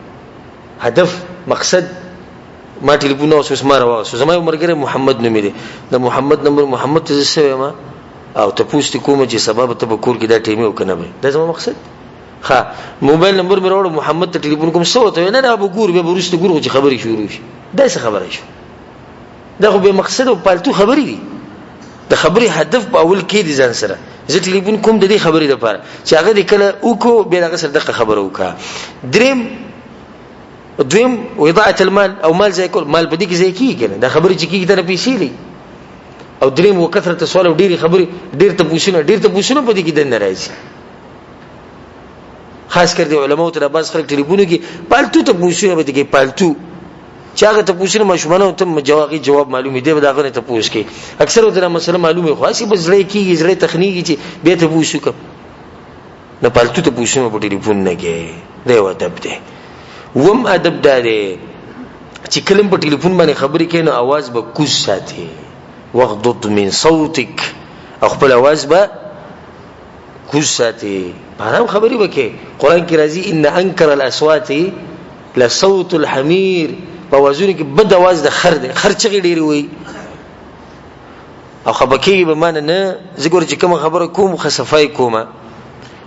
هدف مقصد ما ټلیفون اوس ما راوښه زما مرګره محمد نومې دی د محمد نمبر محمد ته زسه ما او ته پوښتې کوم چې سبب ته به کور کې دا ټیمه وکنه به دا زما مقصد ها موبایل نمبر مې راوړ محمد ته ټلیفون کوم څه وته نه ابو ګور به ورسته ګور چې خبرې شروع شي دا څه خبره شو دا خو به مقصد او پالتو خبرې دي د خبرې هدف په اول کې دي ځان سره زه ټلیفون کوم د دې خبرې لپاره چې هغه د کله وکړو به هغه سره دغه خبره وکړه دریم وضاعه المال او مال ځای کول مال په دې کې ځای کیږي دا خبرې چې کیږي تر پیسې لې او دریم وکثرت سوال او ډېری خبرې ډېر ته پوښتنه په دې کې د ناراضي خاص کر دي علماء ته باز خلک ټلیفون کې پالتو ته پوښتنه به دي کې پالتو چې هغه ته پوښتنه مشمنه ته جواب معلومي دی به دا غنه ته پوښ کې اکثر ودره مسله معلومه خو اسی بس لري کیږي زړه تخنیکی چې به ته پوښو کوم نه پالتو ته پوښتنه په ټلیفون نه کې دی ادب دی وم ادب داره چې کلم په ټلیفون باندې خبرې کین نو आवाज به کوز ساتي وغضض من صوتك خپل आवाज به کوز ساتي په خبرې وکي قران کې راځي ان انکر الاصوات لصوت الحمير په وازونه کې بد आवाज د خر دی خر چغې ډېری وي او خبرې به مان نه زګور چې کوم خبره کوم خصفای کومه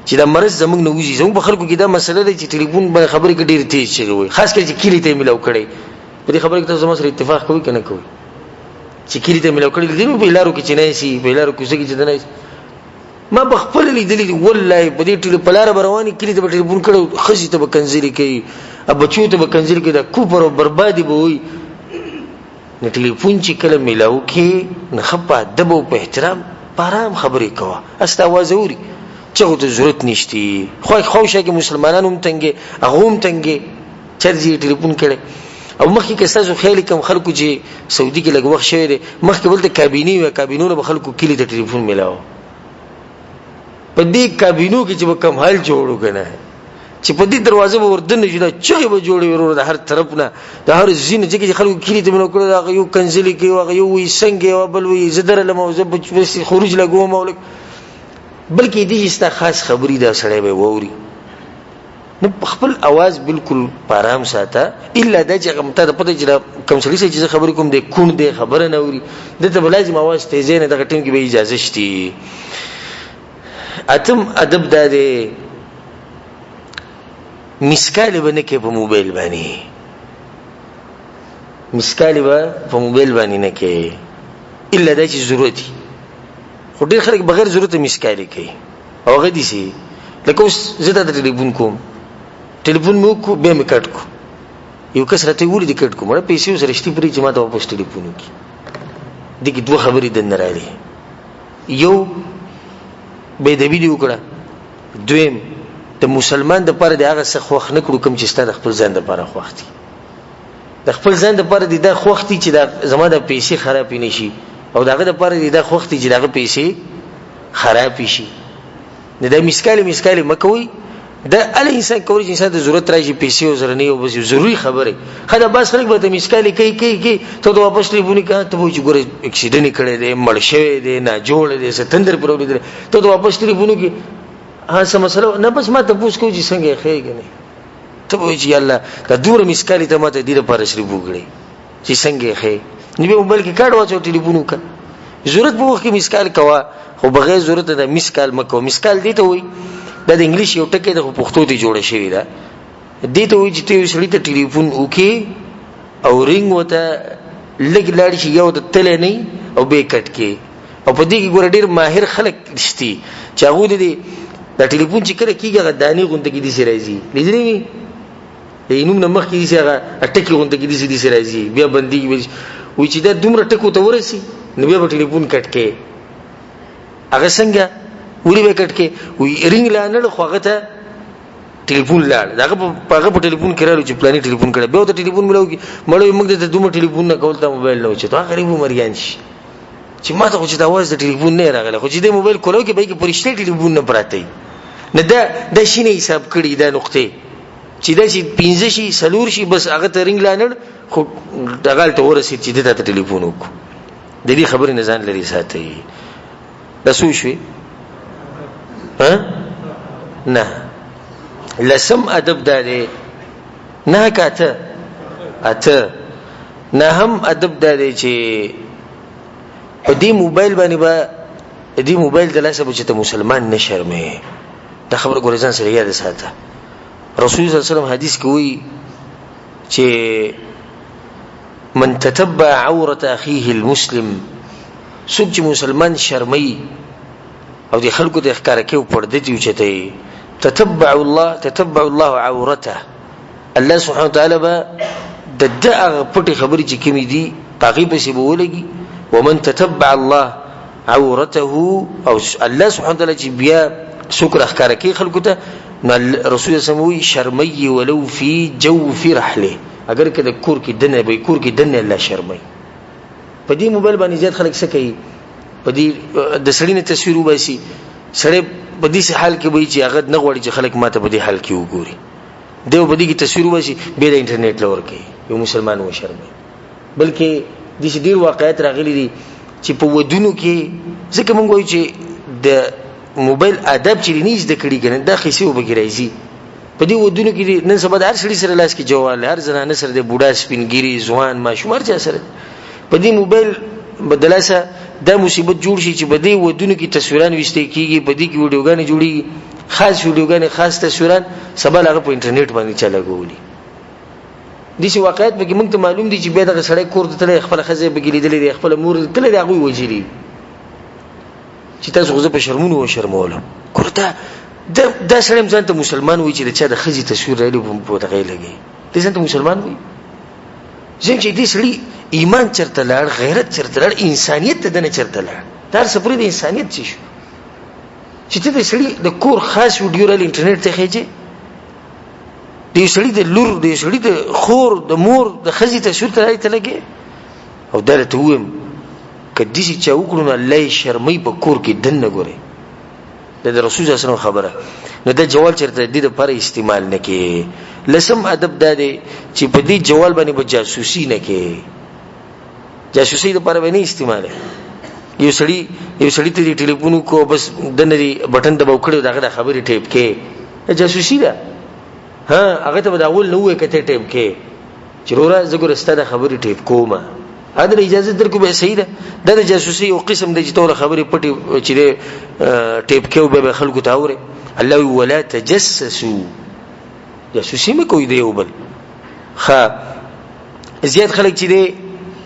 چې دا مرز زمونږ نه وځي زموږ په خلکو کې دا مسله ده چې ټلیفون باندې خبرې کې ډېر تیز شي وي خاص کر چې کلی ته ملاو کړي په دې خبره کې تاسو سره اتفاق کوئ کنه کوئ چې کلی ته ملاو کړي دې په لارو کې چې نه شي په لارو کې چې نه ما بخپل لیدلې والله په دې ټلیفون په لار رواني کلی ته ټلیفون کړو خزي ته کنځلي کوي اب بچو ته کنځلي کوي دا کوپر او بربادي به وي نه ټلیفون چې کله ملاو کې نه خپه ادب او په احترام پارام خبرې کوه استاوازوري چغه ته ضرورت نشتی خو شای کې مسلمانانو هم تنګي هغه هم تنګي چرځي ټلیفون کړي او مخکې که تاسو خیال کوم خلکو چې سعودي کې لږ وخت شوی دی مخکې ولته کابینی و کابینونه به خلکو کلی ته ټلیفون ملاو په دې کابینو کې چې کوم حل جوړو کنه چې په دې دروازه به وردن شي دا چغه به جوړي ورور د هر طرف نه د هر زین چې خلکو کلی ته ملاو کړو دا یو کنځلي کې او یو وي څنګه او بل وي زدر لموزه بس خروج لګو مولک بلکې دې استا خاص خبرې دا سړی به ووري نو خپل आवाज بالکل پارام ساته الا د چې غمته د پته چې کوم څه چې خبرې کوم د کون د خبره نه ووري دته لازم आवाज تیزه نه د ټیم کې به اجازه شتي اتم ادب ده مسکاله باندې کې په موبایل باندې مسکاله په موبایل باندې نه کې الا دا چې ضرورت دي. خو ډېر خلک بغیر ضرورت مسکالي کوي او هغه دي سي لکه اوس زه دا ټلیفون کوم، ټلیفون مې وکړو بیا مې کټ کو، یو کس راته ویلي دي کټ کو، مړه پیسې سره شتي پرې چې ما ته واپس ټلیفون وکړي. دغه دوه خبرې دننه راغلي، یو بېدبي دي وکړه، دویم د مسلمان د پاره د هغه څه خوښ نه کړو کوم چې ستاسو خپل ځان د پاره خوښ دي. د خپل ځان د پاره دي دا خوښ دي چې دا زما د پیسې خراب نه شي، او داغه د پاره دي دا خوښ دي چې داغه پیسې خراب شي. نه دا مسکالي مکوي. دا ال انسان کوي چې انسان د ضرورت راځي پیسې او زرنی او بس ضروري خبره خدا بس خلک به مسکالي کوي ته د واپس لیبونی کا ته وایي چې ګوره اکسیډنټ کړي دي، مړ شوی دی، نه جوړ دی، ستندر پروري دي، ته د واپس لیبونی کې څه مسله نه، بس ما ته پوښتنه کوي چې څنګه خېږي نه، ته وایي چې الله دا دوره مسکالي ته ماته ډیره پر شری وګړي چې څنګه خې نه به موبایل کې کاټ واچو ټلیفون وکړه. ضرورت به وخت کې مسکال کوا، خو بغیر ضرورت د مسکال مکو. مسکال دی ته وایي دا د انګلیش یو ټکی د پښتو ته جوړ شوی دا، دې ته وایي چې ته سړی ته ټلیفون وکې او رنګ وته لګ لاړ شي یو د تل نه او به کټ کې، او په دې کې ګور ډیر ماهر خلک دي چې هغه دې دا ټلیفون چې کړه کیږي غدانی غونډه کې دي سي راځي لیدلې اینوم نه مخ کې دي هغه ټکی غونډه کې دي سي راځي بیا بندي وي چې دا دومره ټکو ته ورسي نو بیا ټلیفون کټ کې هغه څنګه وړي به کټ کې وي رنګ لانه خوغه ته ټلیفون لاړ داغه په ټلیفون کړهلو چې پلاني ټلیفون کړه به ته ټلیفون ملو کې مړو موږ ته دومره ټلیفون نه کول ته موبایل نه وچته غریب مریان شي چې ما ته خو چې دا واز د ټلیفون نه راغله، خو چې د موبایل کولو کې به کې پرشته ټلیفون نه پراته نه دا شینه حساب کړی دا نقطه چې دا چې 15 شي سلور شي بس هغه ته رنګ لانه خو دغه ته ورسید چې د ټلیفون وکړو. د دې خبرې نه ځان لري ساتي. دا سو شوي نه لسم ادب دا دی نه کاته اته نه هم ادب دا دی چې دې موبایل باندې با دې موبایل د لاسه چې ته مسلمان نشرمه. دا خبره ګورځان سره یاد ساته. رسول صلی الله علیه وسلم حدیث کوي چې من تتبع عورة اخيه المسلم، څوک چې مسلمان شرمي او د خلکو د ښکار کې پردې دی چته تتبع الله عورته، الله سبحانه وتعالى با د دغه پټي خبرې چې کمی دي پاغي په سی بولګي. ومن تتبع الله عورته او الله سبحانه وتعالى چې بیا شکر ښکار کې خلکو ته رسول سموي شرمي ولو في جوف رحله، اگر کله کور کې دنه به کور کې دنه الله شرمي. په دې موبایل باندې زیات خلک څه کوي، په دې د سړی نه تصویر وباسي، سړی په دې حال کې وایي چې هغه نه غواړي چې خلک ماته په دې حال کې وګوري، دیو په دې کې تصویر وباسي به د انټرنیټ لور کوي یو مسلمان و شرمي. بلکې د دې ډیر واقعیت راغلي دي چې په ودونو کې ځکه مونږ وایو چې د موبایل ادب چې نه زده کړي کنه دا خېسي وبګرایزي. په دې ودونو کې نن سبا هر سړي سره لاس کې جوال، هر زنانه سره د بوډا سپینګيري ځوان ماشومان چا سره په دې موبایل بدلاسه دا مصیبت جوړ شي چې په دې ودونو کې تصویران وشته کیږي، په دې کې ویډیوګانې جوړي، خاص ویډیوګانې خاص تصویران سبا هغه په انټرنیټ باندې چلاګولي. دي چې واقعیت به موږ ته معلوم دي چې به دغه سړی کور ته تللی خپل خزه به ګلیدلې دي، خپل مور تللی دی هغه وجلی چې تاسو غوځه په شرمونو و شرمولم کورته دا سړی ځان ته مسلمان وي چې د چا د خزي تصویر راځي په دغه لګي دې ځان ته مسلمان وي. ځکه چې دې سړی ایمان چرته لار، غیرت چرته لار، انسانیت ته نه چرته لار، دا سپری د انسانیت شي چې ته د سړی د کور خاص ویډیو را انټرنیټ ته خېږي، د سړی د لور، د سړی د خور، د مور، د خزي تصویر ته راځي لګي. او درته ویم کدي چې وکړو نه الله شرمې په کور کې دنه ګوري. د رسول صلی الله علیه وسلم خبره نو د جوال چرته د دې لپاره استعمال نه کې. لسم ادب دا دی چې په دې جوال باندې به جاسوسي نه کې، جاسوسي لپاره به نه استعمال. یو سړی ته ټلیفون کو بس دنه بٹن دباو کړو دغه خبرې ټیپ کې جاسوسي ده. هغه ته دا اول نو کته ټیپ کې چرورا زګور ستاده خبرې ټیپ کومه اده اجازه درکو به صحیح ده. د جاسوسي او قسم د جوړ خبرې پټي چې ټیپ کې به خلکو ته اوري. الله ولا تجسسوا، جاسوسي مې کوي دی وبل زیات خلک چې دی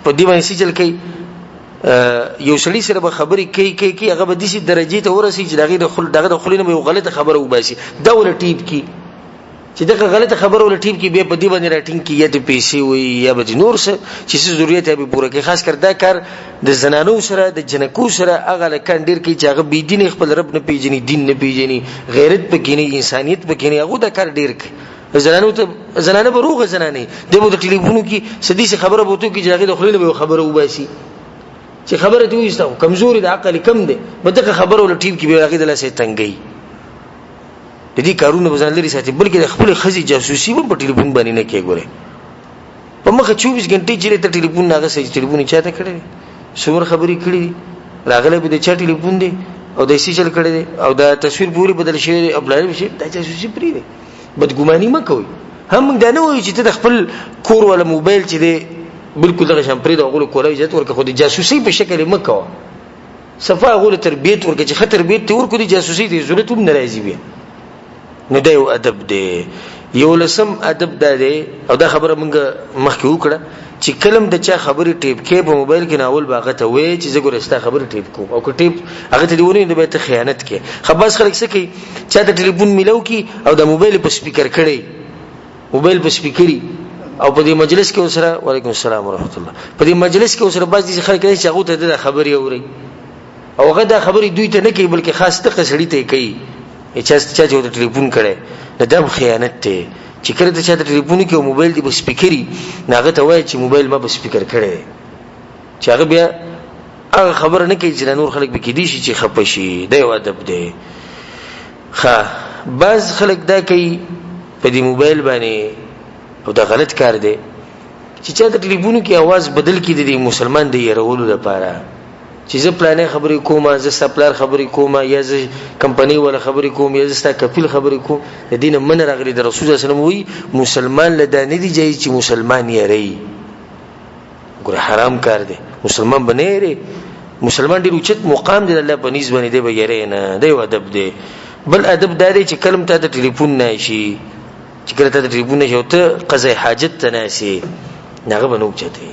په دې باندې سجل کوي یو سړي سره به خبرې کوي هغه به داسې درجې ته ورسي چې دغه د خلینو یو غلطه خبره وباسي دا ول ټیپ کی چې دغه غلطه خبره ول ټیپ کی به په دې باندې راټینګ کی یا د پیسې وي یا به نور څه چې ضرورت به پوره کوي. خاص کر دا کار د زنانو سره د جنکو سره هغه لکان ډیر کی چې هغه بی دین خپل رب نه پیژني دین نه پیژني غیرت پکې نه انسانيت پکې نه هغه دا کار ډیر کوي. زنانه به روغه زنانه دغه د ټلیفون کې سدي څه خبره بوته کې چې هغه د خلینو به خبره وباسي چې خبره دی وستو کمزوري د عقل کم دی بدغه خبره ول ټیم کې به هغه د لاسه تنګي د دې کارونه بزن لري ساتي بلکې د خپل خزي جاسوسي په ټلیفون باندې نه کې ګوره په مخه 24 غنټې چې ته ټلیفون ناغه سي ټلیفون چاته کړی څومره خبرې کړې راغله به د چا ټلیفون دی او د سی چل کړی دی او دا تصویر پوری بدل شوی دی خپل شي د جاسوسي پری دی بدګماني مکوئ هم دا نه وایي چې ته د خپل کور ولا موبایل چې دی بالکل دغه شامپري د غول کولای عزت ورکه خو د جاسوسي په شکل مکو صفه غول تربیت ورکه چې خطر بیت ته ورکو د جاسوسي د ضرورت هم ناراضي وي نو دا یو ادب دی. یو لسم ادب دا دی او دا خبره مونږ مخکې وکړه چې کلم د چا خبرې ټیپ کې په موبایل کې ناول باغه ته وې چې زه ګورستا خبرې ټیپ کوم او که ټیپ هغه ته دیونه نه به ته خیانت کې خباس خلک څه کوي چا د ټلیفون ملو کی او د موبایل په سپیکر کړي موبایل په سپیکري او په دې مجلس کې وسره وعلیکم السلام ورحمت الله په دې مجلس کې وسره بعض دي خلک چې هغه ته د خبري اوري او هغه د خبري دوی ته نه کوي بلکې خاص ته قصړی ته کوي چې د ټلیفون کړي د دم خیانت ته چې کله ته د ټلیفون کې او موبایل دی په سپیکري ناغه ته وایي چې موبایل ما په سپیکر کړي چې هغه بیا هغه خبر نه کوي چې نور خلک به کې دي چې خپشي دا یو ادب دی. ښه بعض خلک دا کوي په دې موبایل باندې او دا غلط کار دی چې چا د ټلیفون کې आवाज بدل کړي د مسلمان دی يرولو لپاره چې زه پلانې خبرې کوم زه سپلار خبرې کوم یا زه کمپنی ولا خبرې کوم یا زه کفیل خبرې کوم د دین من راغلي د رسول الله صلی الله علیه وسلم وی مسلمان لدا نه دی جاي چې مسلمان یې ری ګور حرام کار دی مسلمان بنې ری مسلمان ډیر اوچت مقام دی الله په نيز باندې دی به یې نه دی ادب دی. بل ادب دی چې کلم ته د ټلیفون نه شي چې کله ته د ټلیفون نه ته قضای حاجت ته ناسي ناغه بنو چته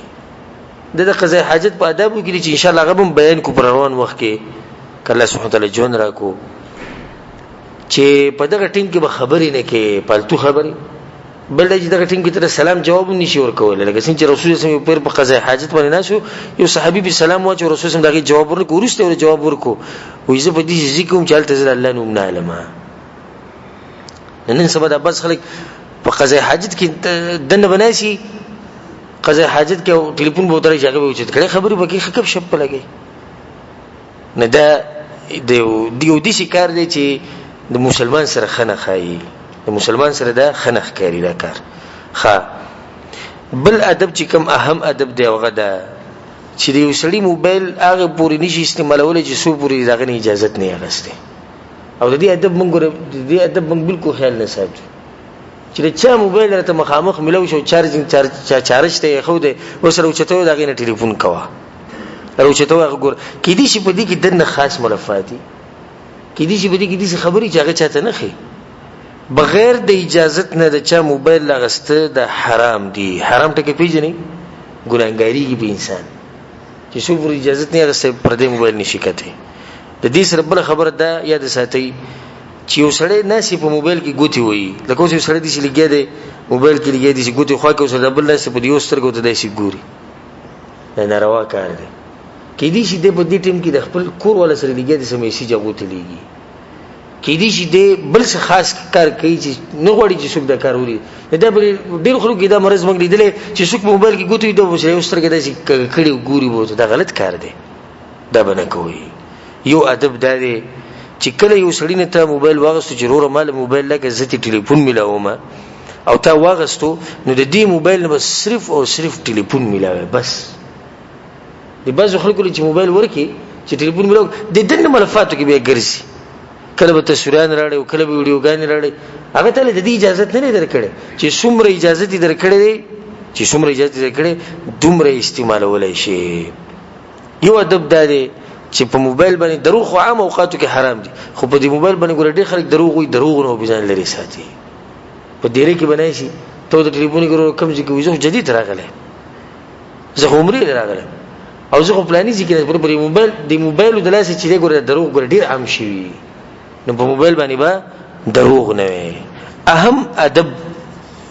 د قضای حاجت په آدابو کې چې ان شاء الله غوښم بیان کو پر روان وخت کې کله سبحانه تعالی جون راکو چې په دغه ټیم کې به خبرې نه کې پالتو خبرې بل چې دغه ټیم کې تر سلام جواب نشي ورکول لکه څنګه چې رسول الله صلی الله علیه وسلم په قضای حاجت باندې ناسو یو صحابي به سلام واچو رسول الله دغه جواب ورکړ ورسته جواب ورکو وې زه په دې ذکر کوم چې الته الله نوم نه علما نن سبا د بس خلک په قضای حاجت کې دنه بناسي قضای حاجت کې ټلیفون به ترې ځای به وچت کړي خبرې به کې خکب شپ لګي نه دا دیو دي شکار دی چې د مسلمان سره خنه خایي د مسلمان سره دا خنخ کوي دا کار. ښه بل ادب چې کوم اهم ادب دی هغه دا چې د وسړي موبایل هغه پوری نشي استعمالول چې سو پوری دغه اجازه نه اغسته او د دې ادب موږ بالکل خیال نه ساتو چې چا موبایل راته مخامخ ملو شو چارج ته خو دې وسره چته دغه نه ټلیفون کوا راوچته هغه ګور کې دي چې په دې کې دنه خاص ملفاتي کې دي چې په دې کې دي خبري چې هغه چاته نه خي بغیر د اجازت نه د چا موبایل لغسته د حرام دي حرام ټکي پیژنې ګناګاری کې به انسان چې څو پر اجازت نه غسته پر دې موبایل نشي کته. د دې سره بل خبره ده یاد ساتئ چې یو سړی ناسي په موبایل کې ګوتی وي لکه اوس یو سړی دي چې لګیا دی موبایل کې لګیا دي چې ګوتی خو کې اوس د بل ناس په دیو سترګو ته داسي ګوري نه ناروا کار دی کې دي چې د په دې ټیم کې د خپل کور ولا سره لګیا دي سمې شي جوړ ته لګي کې دي چې د بل څه خاص کار کوي چې نه غوړي چې څوک د کار وري دا ډېر خلک دا مرز موږ لیدل چې څوک موبایل کې ګوتی د وسه یو سترګې داسي کړي ګوري وو دا غلط کار دی دا بنه کوي. یو ادب دا دی چې کله یو سړی نه ته موبایل واغستو چې وروره مال موبایل لکه زتی ټلیفون ملاومه او تا واغستو نو د دې موبایل نه بس صرف او صرف ټلیفون ملاوي بس د بعض خلکو چې موبایل ورکی چې ټلیفون ملاو د دې ملفاتو کې به ګرځي کله به تصویران راړي او کله به ویډیوګان راړي هغه ته د دې اجازه نه درکړي چې څومره اجازه دې درکړي چې څومره اجازه دې درکړي دومره استعمالولای شي. یو ادب دا دی چې په موبایل باندې دروغ عام اوقاتو کې حرام دي خو په دې موبایل باندې ګور ډېر خلک دروغ وي دروغ نه بيځان لري ساتي په ډېر کې بنای شي ته د ټلیفون ګورو کم ځکه وځو جدید راغله زه عمرې راغله او زه خو پلاني ذکر پر موبایل د موبایل د لاسه چې ګوره دروغ ګوره ډیر عام شي نو په موبایل باندې با دروغ نه وي اهم ادب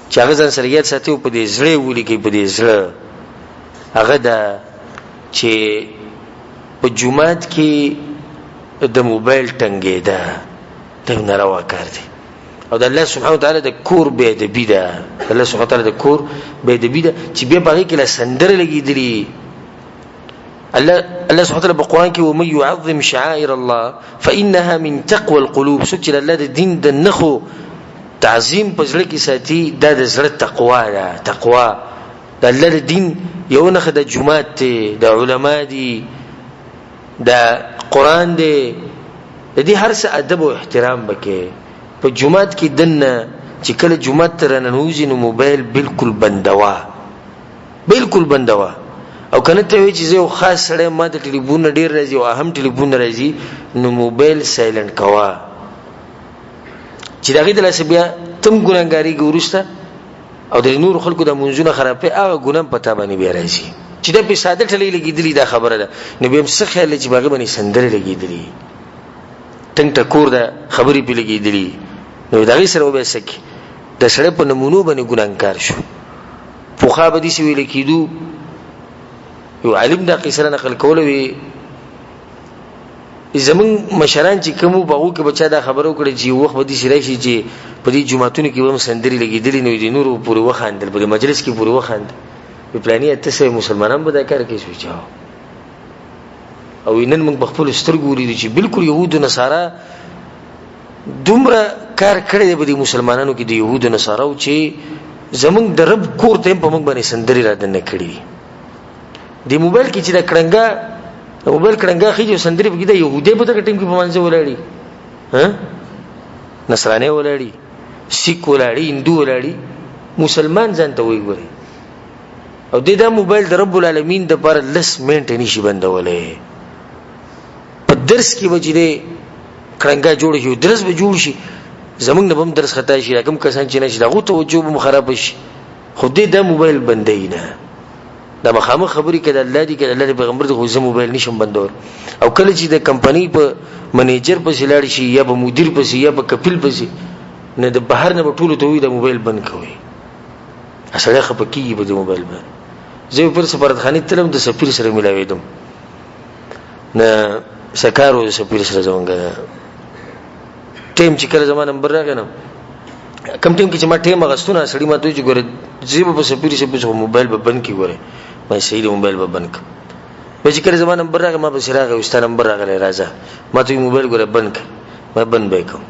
چې هغه ځان سره یاد ساتي په دې زړه ولي کې په دې زړه هغه دا چې په جمعات کې د موبایل ټنګې ده ته ناروا کار دی او د الله سبحانه وتعالى د کور به د بيده الله سبحانه وتعالى د کور به د بيده چې به باغی کې لا سندر لګیدلی الله سبحانه وتعالى بقرآن کې ومن يعظم شعائر الله فإنها من تقوى القلوب سجل الله د دین د نخو تعظیم پزړه کې ساتي د زړه تقوا ده تقوا د الله د دین یو نخ د جمعات د علما دي د قرآن دی د دې هر څه ادب او احترام بکې په جمعات کې دنه چې کله جمعات تر ننوزي نو موبایل بالکل بندوا او کنه ته وی چې یو خاص سره ما د ټلیفون ډیر راځي او اهم ټلیفون راځي نو موبایل سایلنت کوا چې دغه د لاس بیا تم ګونګاری ګورسته او د نور خلکو د منځونه خرابې هغه ګونم پتا باندې بیا راځي چې د په ساده ټلې لګیدلی دا خبره ده نو به څه خیال چې باغ باندې سندره لګیدلی ټنګ ټکور ده خبرې په لګیدلی نو دا غي سره وبسکی د سره په نمونو باندې ګونګار شو پوخا به دي سی ویل کیدو یو عالم دا قصه نقل کوله وی زمون مشران چې کوم باغو کې بچا دا خبرو کړي چې وخت به دي شي راشي چې په دې جمعتون کې هم سندري لګیدلی نو دي نور پورې وخاندل په مجلس کې پورې وخاند په پلاني ته مسلمانان به دا کار کوي سوچاو او نن موږ بخپل سترګو لري چې بالکل يهود او نصارا دومره کار کړی دی په مسلمانانو کې د يهود او نصاراو چې زمونږ د رب کور ته په موږ باندې سندري را دنه کړی دی موبایل کې چې دا کړنګا موبایل کړنګا خېجو سندري په کې د يهودي په دغه ټیم کې په منځ ولاړی ها نصراني ولاړی سیک ولاړی هندو ولاړی مسلمان ځان ته وایي ګوري او د دې موبایل د رب العالمین د پر لس منټ نشي بندولې په درس کې وجره کړنګا جوړ شي درس به جوړ شي زمونږ نه بم درس خطا شي کوم کسان چې نشي دغه توجه به خراب شي خو دې د موبایل بندینه دا مخامخ خبرې کړه الله دې کړه الله دې پیغمبر دې خو موبایل نشم بندول او کله چې د کمپنی په منیجر په سلاړ شي یا په مدیر په سي یا په کپیل په سي نه د بهر نه ټولو ته وي د موبایل بند کوي اسره خپکی به د موبایل باندې زه پر سفارتخانه تلم د سفیر سره ملاویدم نه سکارو سفیر سره زمونږه ټیم چې کله زمانه نمبر راغی نو کم ټیم کې چې ما ټیم غستونه سړی ما ته چې ګوره زیب په سفیر سره موبایل به بند کی ګوره ما صحیح موبایل به بند به چې کله زمانه نمبر راغی ما به سراغه واست نمبر راغلی راځه ما ته موبایل ګوره بند ما بند وکم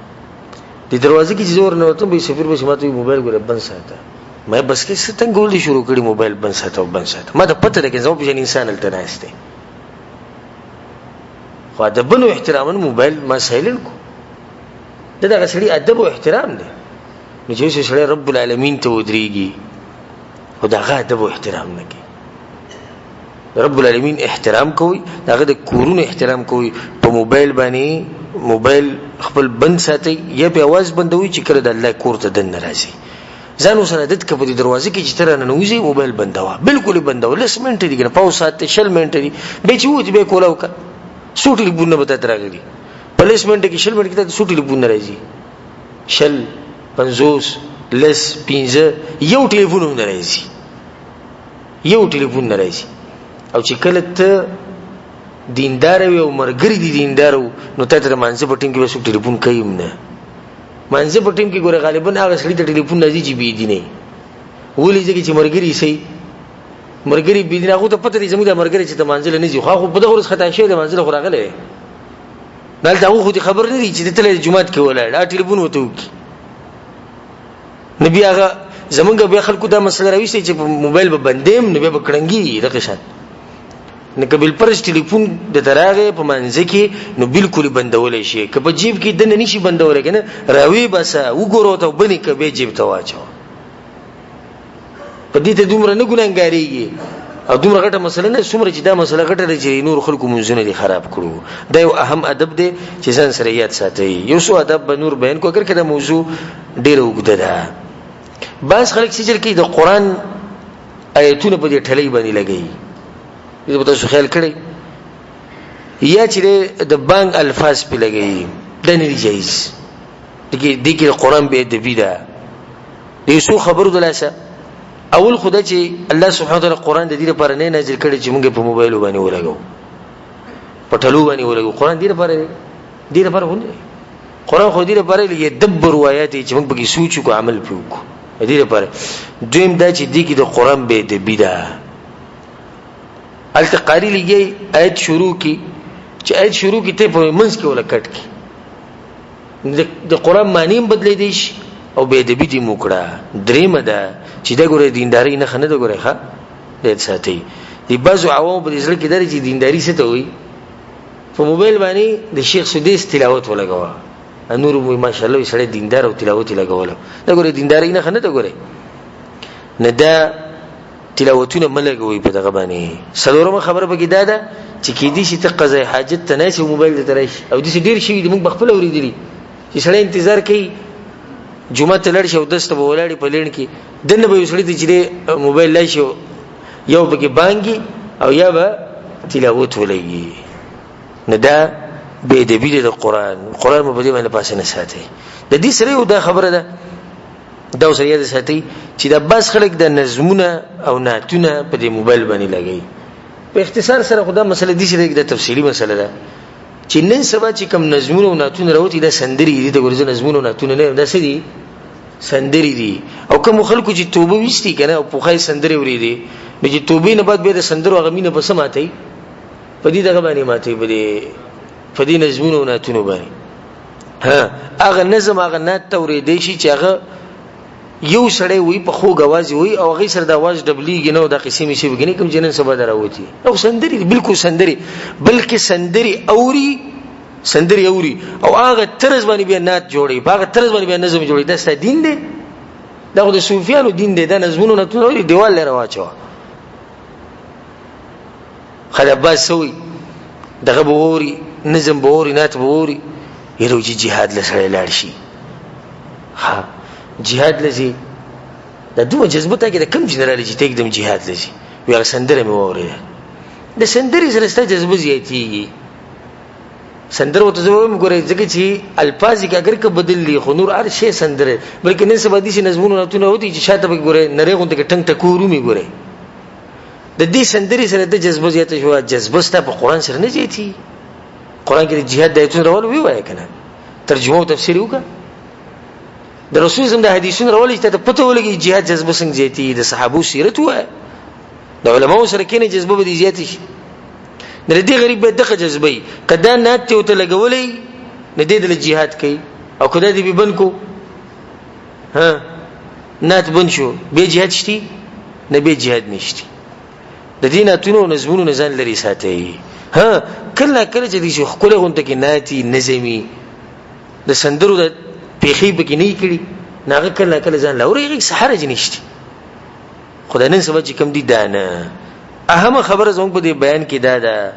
د دروازې کې چې زور نه وته به سفیر به ما ته موبایل ګوره بند ساته ما بس کې ستنګ ګولې شروع کړې موبایل بند ساته ما ته پته ده کې زما په انسان الته نهسته خو د بنو احترام موبایل ما سایلنت کو دغه سړي ادب او احترام دی نو چې سړي رب العالمین ته ودرېږي او دغه ادب او احترام نه کوي رب العالمین احترام کوي دغه د کورونو احترام کوي په موبایل باندې موبایل خپل بند ساتي یا په आवाज بندوي چې کړه د الله کور ته دن ناراضي ځان وسره دت کپې دروازه کې چې تر نه نوځي موبایل بندوا بالکل بندوا لس منټ دي کنه پاو ساعت شل منټ دي به چې وځي به کولاو کا سوټلی بونه به تر راغلي پلیسمنت کې شل منټ کې ته سوټلی بونه راځي شل 50 لس 15 یو ټلیفون نه راځي او چې کله ته دیندار او مرګري دي دیندارو نو ته تر مانځه په ټیم کې وسو ټلیفون کوي نه مانځه په ټیم کې ګوره غالبا هغه سړي ته ټلیفون راځي چې بي دي نه ولې چې مرګري سي مرګري بي دي هغه ته پته دي زموږ د مرګري چې ته مانځل نه ځي خو په دغه ورځ خطا شي د مانځل خو راغله دلته هغه خو دي خبر نه دي چې د تل جمعات کې ولاړ ټلیفون وته وکي نبي هغه زمونږ به خلکو دا مسله راويسي چې موبایل به بندیم نو به کړنګي دغه شان نه قبل پرش ټلیفون د دراغه په منځ کې نو بالکل بندول شي که په جیب کې د نه نشي بندول کنه راوي بس وګورو ته بني کبه جیب ته واچو په دې ته دومره نه ګونګاریږي او دومره غټه مسله نه څومره چې دا مسله غټه ده چې نور خلکو منځونه دي خراب کړو دا یو اهم ادب دی چې ځان سره یاد ساتي یو څو ادب به نور بیان کو اگر کله موضوع ډیره وګده ده بعض خلک چې د قرآن آیتونه په دې ټلې باندې لګي دې په تاسو خیال کړئ یا چې د بانک الفاظ په لګي د نه جایز دغه قرآن به ادبی ده دې سو خبرو دلاسه اول خدای چې الله سبحانه وتعالى قرآن د دې لپاره نه نازل کړي چې موږ په موبایل باندې ولګو په ټلو باندې ولګو قرآن دې لپاره ونه قرآن خو دې لپاره یدبر آیات چې موږ به سوچ کو عمل وکړو دې لپاره دویم دا چې دې کې د قرآن به ادبی ده التقاری لګي آیت شروع کی چې آیت شروع کی ته په منځ کې ولا کټ کی د قرآن معنی بدلې دي او به ادبی دي موکړه درېمه ده چې دا ګوره دینداری نه خنه ده ګوره ښه دې ساتي دی بعضو عوام په ځل کې درې چې دینداری څه ته وي په موبایل باندې د شیخ سدیس تلاوت ولګوا نور مو ماشاءالله سره دیندار او تلاوت لګول دا ګوره دینداری نه خنه ده ګوره نه دا تلاوتونه ملګوي په دغه باندې سلورمه خبره به کې دا ده چې کې دي چې قضای حاجت تناسي موبایل ته راشي او دې ډیر شي د موږ بخپل اوریدلی چې سړی انتظار کوي جمعه ته لړ شي او دسته به ولاړی په لین کې دنه به وسړی چې موبایل لای شي یو بګي بانګي او یا به تلاوت ولګي نه دا به د بیل د قران په دې باندې پاسه نه ساتي د دې سره یو دا خبره ده دا اوس یاد ساتي چې د بس خلک د نظمونه او نعتونه په دې موبایل باندې لګي په اختصار سره خدا مسله دي چې د تفصیلی مسله ده چې نن سبا چې کوم نظمونه او نعتونه راوتی د سندري دي د ګورځ نظمونه او نعتونه نه د سدي سندري دي او کوم خلکو چې توبه وستي کنه او په خای سندري وريدي نو چې توبې نه بعد به د سندرو غمینه په سماتي په دې دغه باندې ماتي په دې نظمونه او نعتونه باندې ها هغه نظم هغه نعت توریدي شي چې هغه یو سړی وي په خو غواز وي او غي سره د आवाज ډبلیږي نو د قسمه شي وګني کوم جنن سبا دراوتی او سندري بالکل سندري بلکې سندري اوري او هغه طرز باندې بیا نعت جوړي هغه طرز باندې بیا نظم جوړي دا ست دین دی دا د صوفیانو دین دی دا نظمونه نتونه دیوال لره واچو خدای بس سوی دغه بوري نظم بوري نعت بوري یره چې jihad لسره لاړ شي ها jihad لذي دا دوه جذبه ته کې د کم جنرال چې تګدم jihad لذي ویل سندره مې وره د سندري سره ست جذبه زیاتیږي سندر وته زوم ګورې ځکه چې الفاظ کې اگر که بدل لي خو نور هر شی سندره بلکې نن سبا دي چې نظمونه نتونه وتی چې شاته به ګورې نری غونډه کې ټنګ ټکورو می ګورې د دې سندري سره د جذبه زیاته شو جذبه ست په قران سره نه زیاتی قران کې د jihad د ایتونو راول وی وای کنه ترجمه او تفسیر وکړه د رسول زم د حدیثونو راولې ته پته ولګي jihad جذبه څنګه زیاتی د صحابو سیرت وای د علماء سره کې نه جذبه به زیاتی شي د دې غریب به دغه جذبه کدا نات ته لګولې نه دې د jihad کوي او کدا دې بن کو ها نات بن شو به jihad شتي نه به jihad نشتی د دې ناتونو نظمونو نزان لري ساتي ها کله چې دې شو خپل غونډه کې ناتي نظمی د سندرو د پیخي بګی نه کړي ناغه کله ځان لوري سحر جنشتي خدای نن سبا چې کوم دي دانه اهم خبره زموږ په دې بیان کې دا ده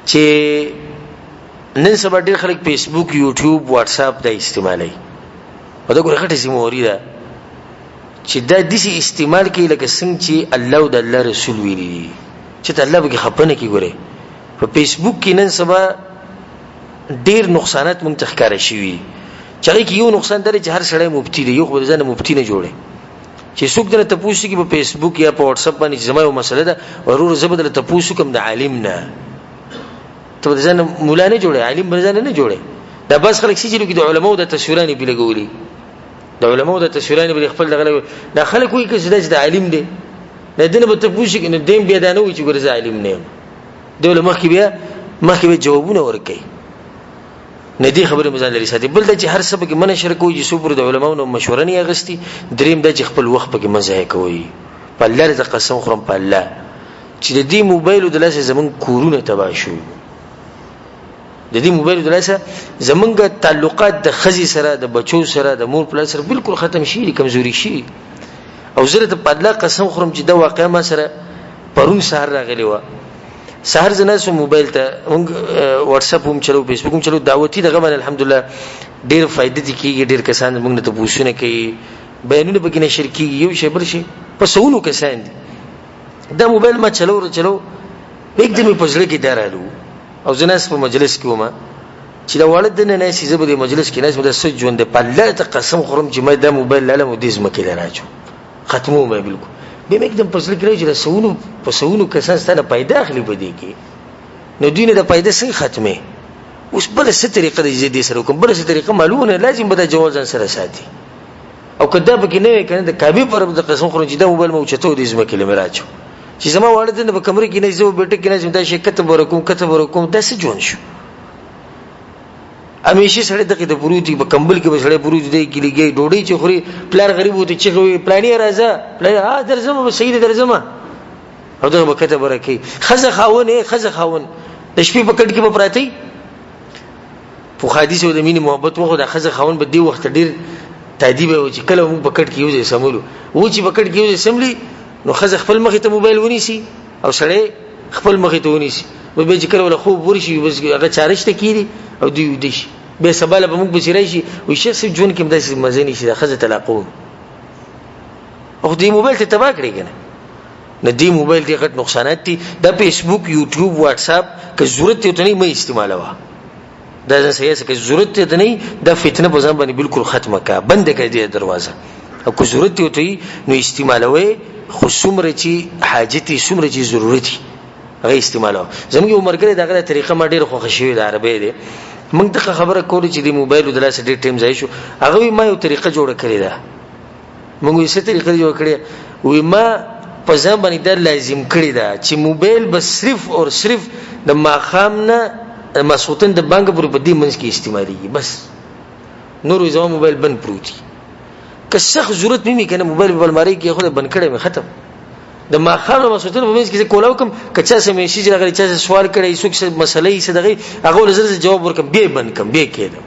چې نن سبا ډېر خلک فیسبوک یوټیوب واتس اپ دا استعمالوي او دا ګوره غټه سیموري ده چې دا د دې استعمال کې لکه څنګه چې الله او د الله رسول ویلي چې ته الله به خپنه کې ګوره په فیسبوک کې نن سبا ډېر نقصانات مونږ تخکاره شي چې هغه کې یو نقصان درې چې هر سړی مفتی دی یو خو ځنه مفتی نه جوړي چې څوک دلته تاسو کې په فیسبوک یا په واتس اپ باندې زما یو مسله ده ورور زبدل تاسو کوم د عالم نه ته ځنه مولا نه جوړي عالم ځنه نه جوړي دا بس خلک چې د علماو د تصویرانی په لګولي د علماو د تصویرانی په خپل دغه دا خلک وایي چې د عالم دی نه دنه به تاسو کې نه دیم بیا دا نه وي چې ګورځ عالم نه دوله مخکې به جوابونه ورکړي نه دي خبره مزان لري ساتي بل د چې هر څه به منشر کوي چې سوپر د علماو نو مشوره نه اغستی دریم د چې خپل وخت به مزه کوي په الله رضا قسم خورم په الله چې د دې موبایل د لاسه زمون کورونه تبا شو د دې موبایل د لاسه زمونږ تعلقات د خزي سره د بچو سره د مور په سره بالکل ختم شي کمزوري شي او زه ته په الله قسم خورم چې دا واقعا ما سره پرون سحر راغلی و سحر زنه سو موبایل ته واتس اپ هم چلو فیسبوک هم چلو دعوتی دغه باندې الحمدلله ډیر فائدې دي کیږي ډیر کسان موږ ته پوښتنه کوي بیانونه به کې نشر کیږي یو شی بل شي په سونو کسان دي دا موبایل ما چلو एकदमै پزړه کې درالو او زناس په مجلس کې ومه چې دا ولد نه نه سي زبر مجلس کې ناس مده سجون د الله ته قسم خورم چې ما د موبایل لاله مودیز مکه لراجو ختمو مې بالکل به مې एकदम پزړه کې راځي سونو په سونو کسان ستنه پیدا اخلي بده کې نو دینه د پیدا څنګه ختمه اوس بل څه طریقه دې سره کوم بل څه طریقه معلومه لازم به د جواز سره ساتي او کدا به کې نه کنه د کابي پر د قسم خورم چې دا موبایل مو چته دې زمکه لراجو چې زما والدین په کمرې کې نه زو بیٹه کې نه زم دا شي کتب ورکوم دا څه جون شو همیشه سره دغه د پروتي په کمبل کې بسړې پروتي دی کې لګي ډوډۍ چې خوري پلار غریب وته چې خوي پلاني راځه پلان درځم به سید درځم او دغه کتب ورکي خزه خاون د شپې په کټ کې به پراتی په حدیث او د مینې محبت وخو د خزه خاون به دی وخت ډیر تادیب او چې کله موږ په کټ کې یو سمولو و چې په کټ کې یو سملی نو خزه خپل مخ ته موبایل ونیسي او سړی خپل مخ ته ونیسي به چې کله ولا خوب ورشي بس هغه چارشته کیږي او دی ودیش به سباله به موږ بچی شي او شخص جون کې مداسې مزنی شي خزه تلاقون او دې موبایل ته تبا کړی کنه نه دې موبایل دې غټ نقصانات دي د فیسبوک یوټیوب واتس اپ که ضرورت ته نه مې استعمالوه دا ځکه چې ضرورت ته نه د فتنه په ځان باندې بالکل ختمه کا بند کړي دې دروازه او که ضرورت ته نو استعمالوي خو څومره چې حاجتي څومره چې ضرورتي هغه استعمالو زموږ عمرګره دغه طریقه ما ډیر خوښ شوی د عربی دی موږ ته خبره کوله چې د موبایل د لاسه ډیر ټیم ځای شو هغه ما یو طریقه جوړ کړی دا موږ یې څه طریقه جوړ کړی وې ما په ځان باندې د لازم کړی دا چې موبایل بس صرف د ماخام نه مسوتن د بانک پر بدی منځ کې استعمالي بس نور زما موبایل بند پروتي که سخت ضرورت مې کنه موبایل په الماری کې خو بند کړی مې ختم د ماخام مسوتن په منځ کې کولاو کوم کچا سم شي چې راغلی چې سوال کړي څوک څه مسلې څه دغه هغه لزر جواب ورکم به بند کم به کېده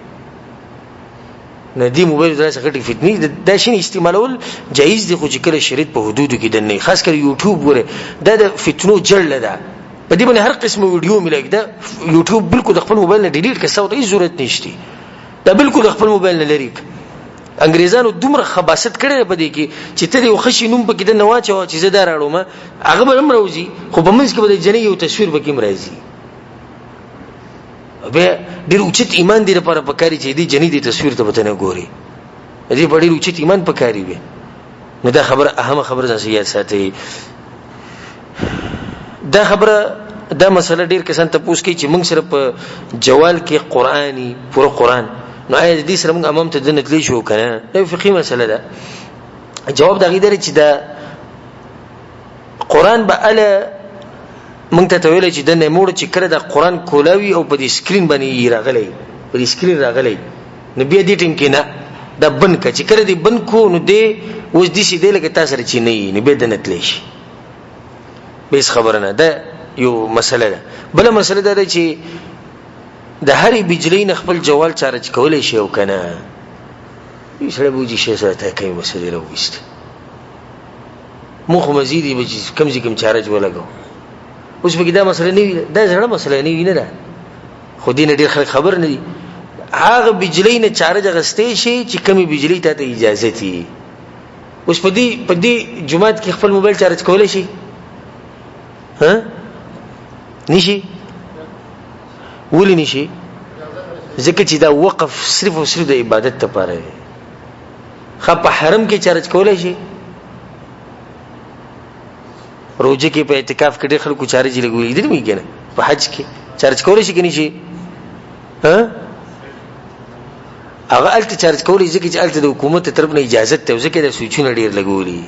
نه دی موبایل درسه غټي فتنی د شین استعمالول جایز دي خو چې کله شریعت په حدودو کې دنه خاص کر یوټیوب وره د فتنو جړل ده په دې باندې هر قسم ویډیو ملګری ده یوټیوب بالکل د خپل موبایل نه ډیلیټ کړه څو هیڅ ضرورت نشته دا بالکل د خپل موبایل نه لري انګريزانو دومره خباست کړي په دې کې چې ته یو خشي نوم پکې د نواچو چې زه دراړم هغه به هم راوځي خو په منځ کې به د جنې یو تصویر پکې مرাজি به ډیر اوچت ایمان دی لپاره پکاري چې دې جنې دې تصویر ته وته نه ګوري دې په ډیر اوچت ایمان پکاري وي نو دا خبره اهمه خبره ځان یاد ساتي دا خبره دا مسله ډیر کسان ته پوښتنه کوي چې موږ سره په جوال کې قرآني پوره قرآن نو آیا دې سره موږ امام ته دنه تلی شو کنه دا فقهي مسله ده جواب دا غیدر چې دا قرآن به اله موږ ته تویل چې دنه موړ چې کړه د قرآن کولاوي او په دې سکرین باندې راغلی په دې سکرین راغلی نو بیا دې ټیم کې نه دا بن کا چې کړه دې بن کو نو دې اوس دې سي دې لکه تاسو رچې نه به دنه تلی شي بیس خبره نه ده یو مسله ده بل مسله ده چې د هرې بجلی نه خپل جوال چارج کولای شي او کنه یې سره بوجي شي سره ته کوي مسله راوست مخ مزيدي به کم چارج ولګو اوس به دا مسله نه دا زړه مسله نه ده خو دې نه ډیر خلک خبر نه دي هغه بجلی نه چارج غستې شي چې کمی بجلی ته اجازه تي اوس په دې جمعات کې خپل موبایل چارج کولای شي ها نشي ولې نشي ځکه چې دا وقف صرف او صرف د عبادت لپاره دی خو په حرم کې چارج کولای شي روزه کې په اعتکاف کې ډېر خلکو چارج لګولې دي نه کنه په حج کې چارج کولای شي کني شي ها هغه الته چارج کولای ځکه چې الته د حکومت طرف نه اجازه ته ځکه د سوچونه ډېر لګولې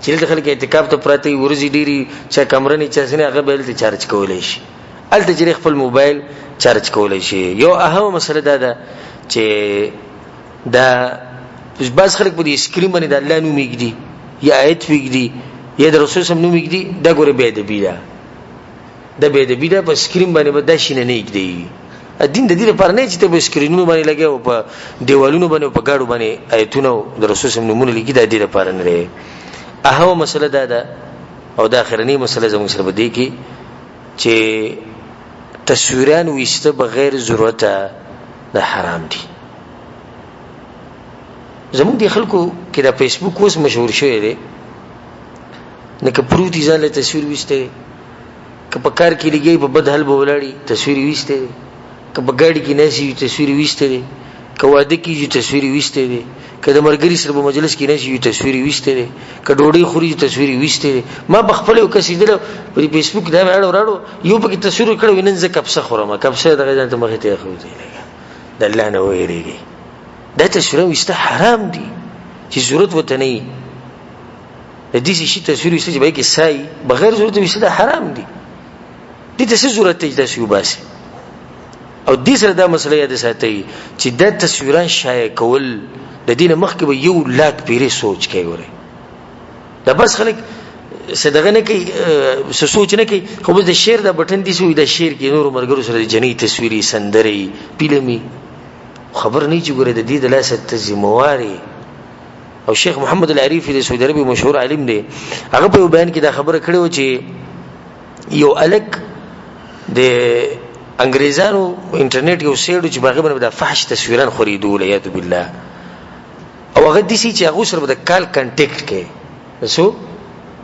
چې د خلک اعتکاف ته پراته ورزي ډيري چې کمره نه چاسنه هغه به ته چارج کولای شي الته چې خپل موبایل چارج کولای شي یو اهم مسله ده چې دا بس خلک په دې سکرین باندې د الله نوم یګدي یا آیت وګدي یا د رسول سم نوم یګدي دا ګوره به د بیدا د به د بیدا په سکرین باندې به د شینه نه یګدي دین د دې لپاره نه چې ته په سکرینونو باندې لګاو په دیوالونو باندې په گاډو باندې آیتونه د رسول سم نومونه لیکي د دې لپاره نه لري اهم مسله ده او د اخرنی مسله زموږ سره بده کی چې تصویران وشته بغیر ضرورت د حرام دي زموږ د خلکو کې د فیسبوک اوس مشهور شوی دی نه که پروتي ځاله تصویر وشته که په کار کې لګي په بد حال به ولاړی تصویر ویسته دی، که په ګاډي کې ناشي تصویر ویسته دی، که واده کېږي تصویر ویسته دی، که د مرګري سره په مجلس کې ناشي تصویر ویسته دی، که ډوډۍ خوري تصویر ویسته دی. ما بخپل یو کس لیدل په فیسبوک دا راړو یو پکې تصویر کړو وینن ز کپسه خورم کپسه دغه ځان ته مخې ته خو دی لګا د الله نه وېریږي. دا تصویر ویسته حرام دي چې ضرورت وته نه د دې شي تصویر ویسته چې به کې سای بغیر ضرورت ویسته حرام دي. دې ته څه ضرورت دی تاسو وباسي. او دې سره دا مسله یاد ساتئ چې دا تصویران شایع کول د دین مخکې به یو لاک پیری سوچ کوي وره دا بس خلک صدقه نه کوي سوچ نه کوي خو بس د شعر د بټن دي سوې د شعر کې نور مرګرو سره د جنې تصویري سندري فلمي خبر نه چې ګوره د دې د لاسه تزمواري. او شیخ محمد العریفی د سعودي عربي مشهور عالم دی هغه په بیان کې دا خبره کړې و چې یو الک د انګريزانو انټرنیټ یو سیډو چې باغې باندې د فحش تصویران خریدول یاد بالله او هغه د سې چې هغه سره د کال کنټیکټ کې وسو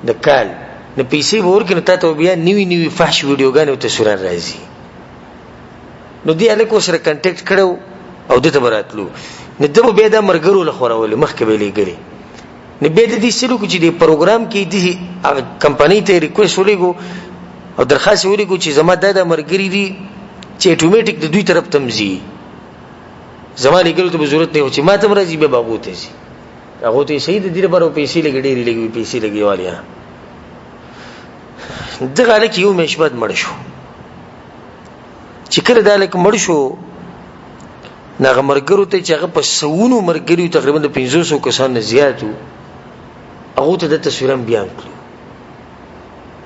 د کال نه پیسې ورکې نو تاسو بیا نیوی فحش ویډیوګان او تصویران راځي نو دی الکو سره کنټیکټ کړو او دته براتلو نو دغه بیا د مرګرو لخورول مخکې به لګري نو بیا د دې سلو چې د پروګرام کې د کمپنۍ ته ریکوست ولېګو او درخواست ولېګو چې زما د مرګري دي چې اتوماتیک د دوی طرف تمزي زما لګلو ته ضرورت نه و چې ما ته راځي به باغو ته شي هغه ته شهید دې لپاره پیسې لګډېری لګوي پیسې لګي والیا دغه لکه یو مشبد مړ شو چې کله دا لکه مړ شو ناغه مرګرو ته چې هغه په سونو مرګري تقریبا د 500 کسان نه زیاتو هغه ته د تصویرم بیان کړو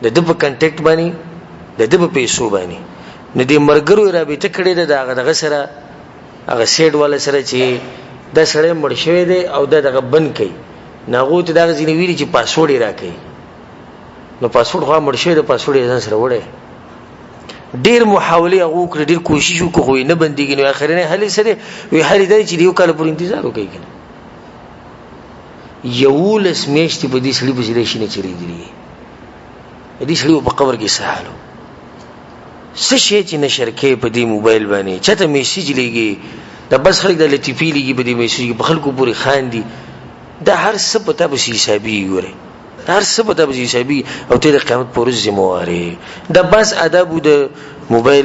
د دې په کنټیکټ باندې د دې په پیسو باندې نه دې مرګرو رابطه کړې ده دغه سره هغه سیټ والا سره چې د سره مړ شوی دی او دغه بند کړي ناغو ته دغه ځینې ویلي چې پاسورډ یې راکړي نو پاسورډ خو مړ شوی دی پاسورډ یې ځان سره وړي ډیر محاوله هغه کړ ډیر کوشش وکړو نه بنديږي نو اخرنه حل سره وی حل دی چې یو کال پورې انتظار وکړي یو لس میاشتې په دې سړي په ځای شي نه چری دی دې سړي په قبر کې سهالو څه شي چې نشر کې په دې موبایل باندې چاته میسج لګي دا بس خلک د لطیفي لګي په دې میسج په خلکو پورې خان دي دا هر څه په تاسو حسابي ګوره هر څه په تاسو حسابي او ته د قیامت پر ورځ ذمہ واره دا بس آداب د موبایل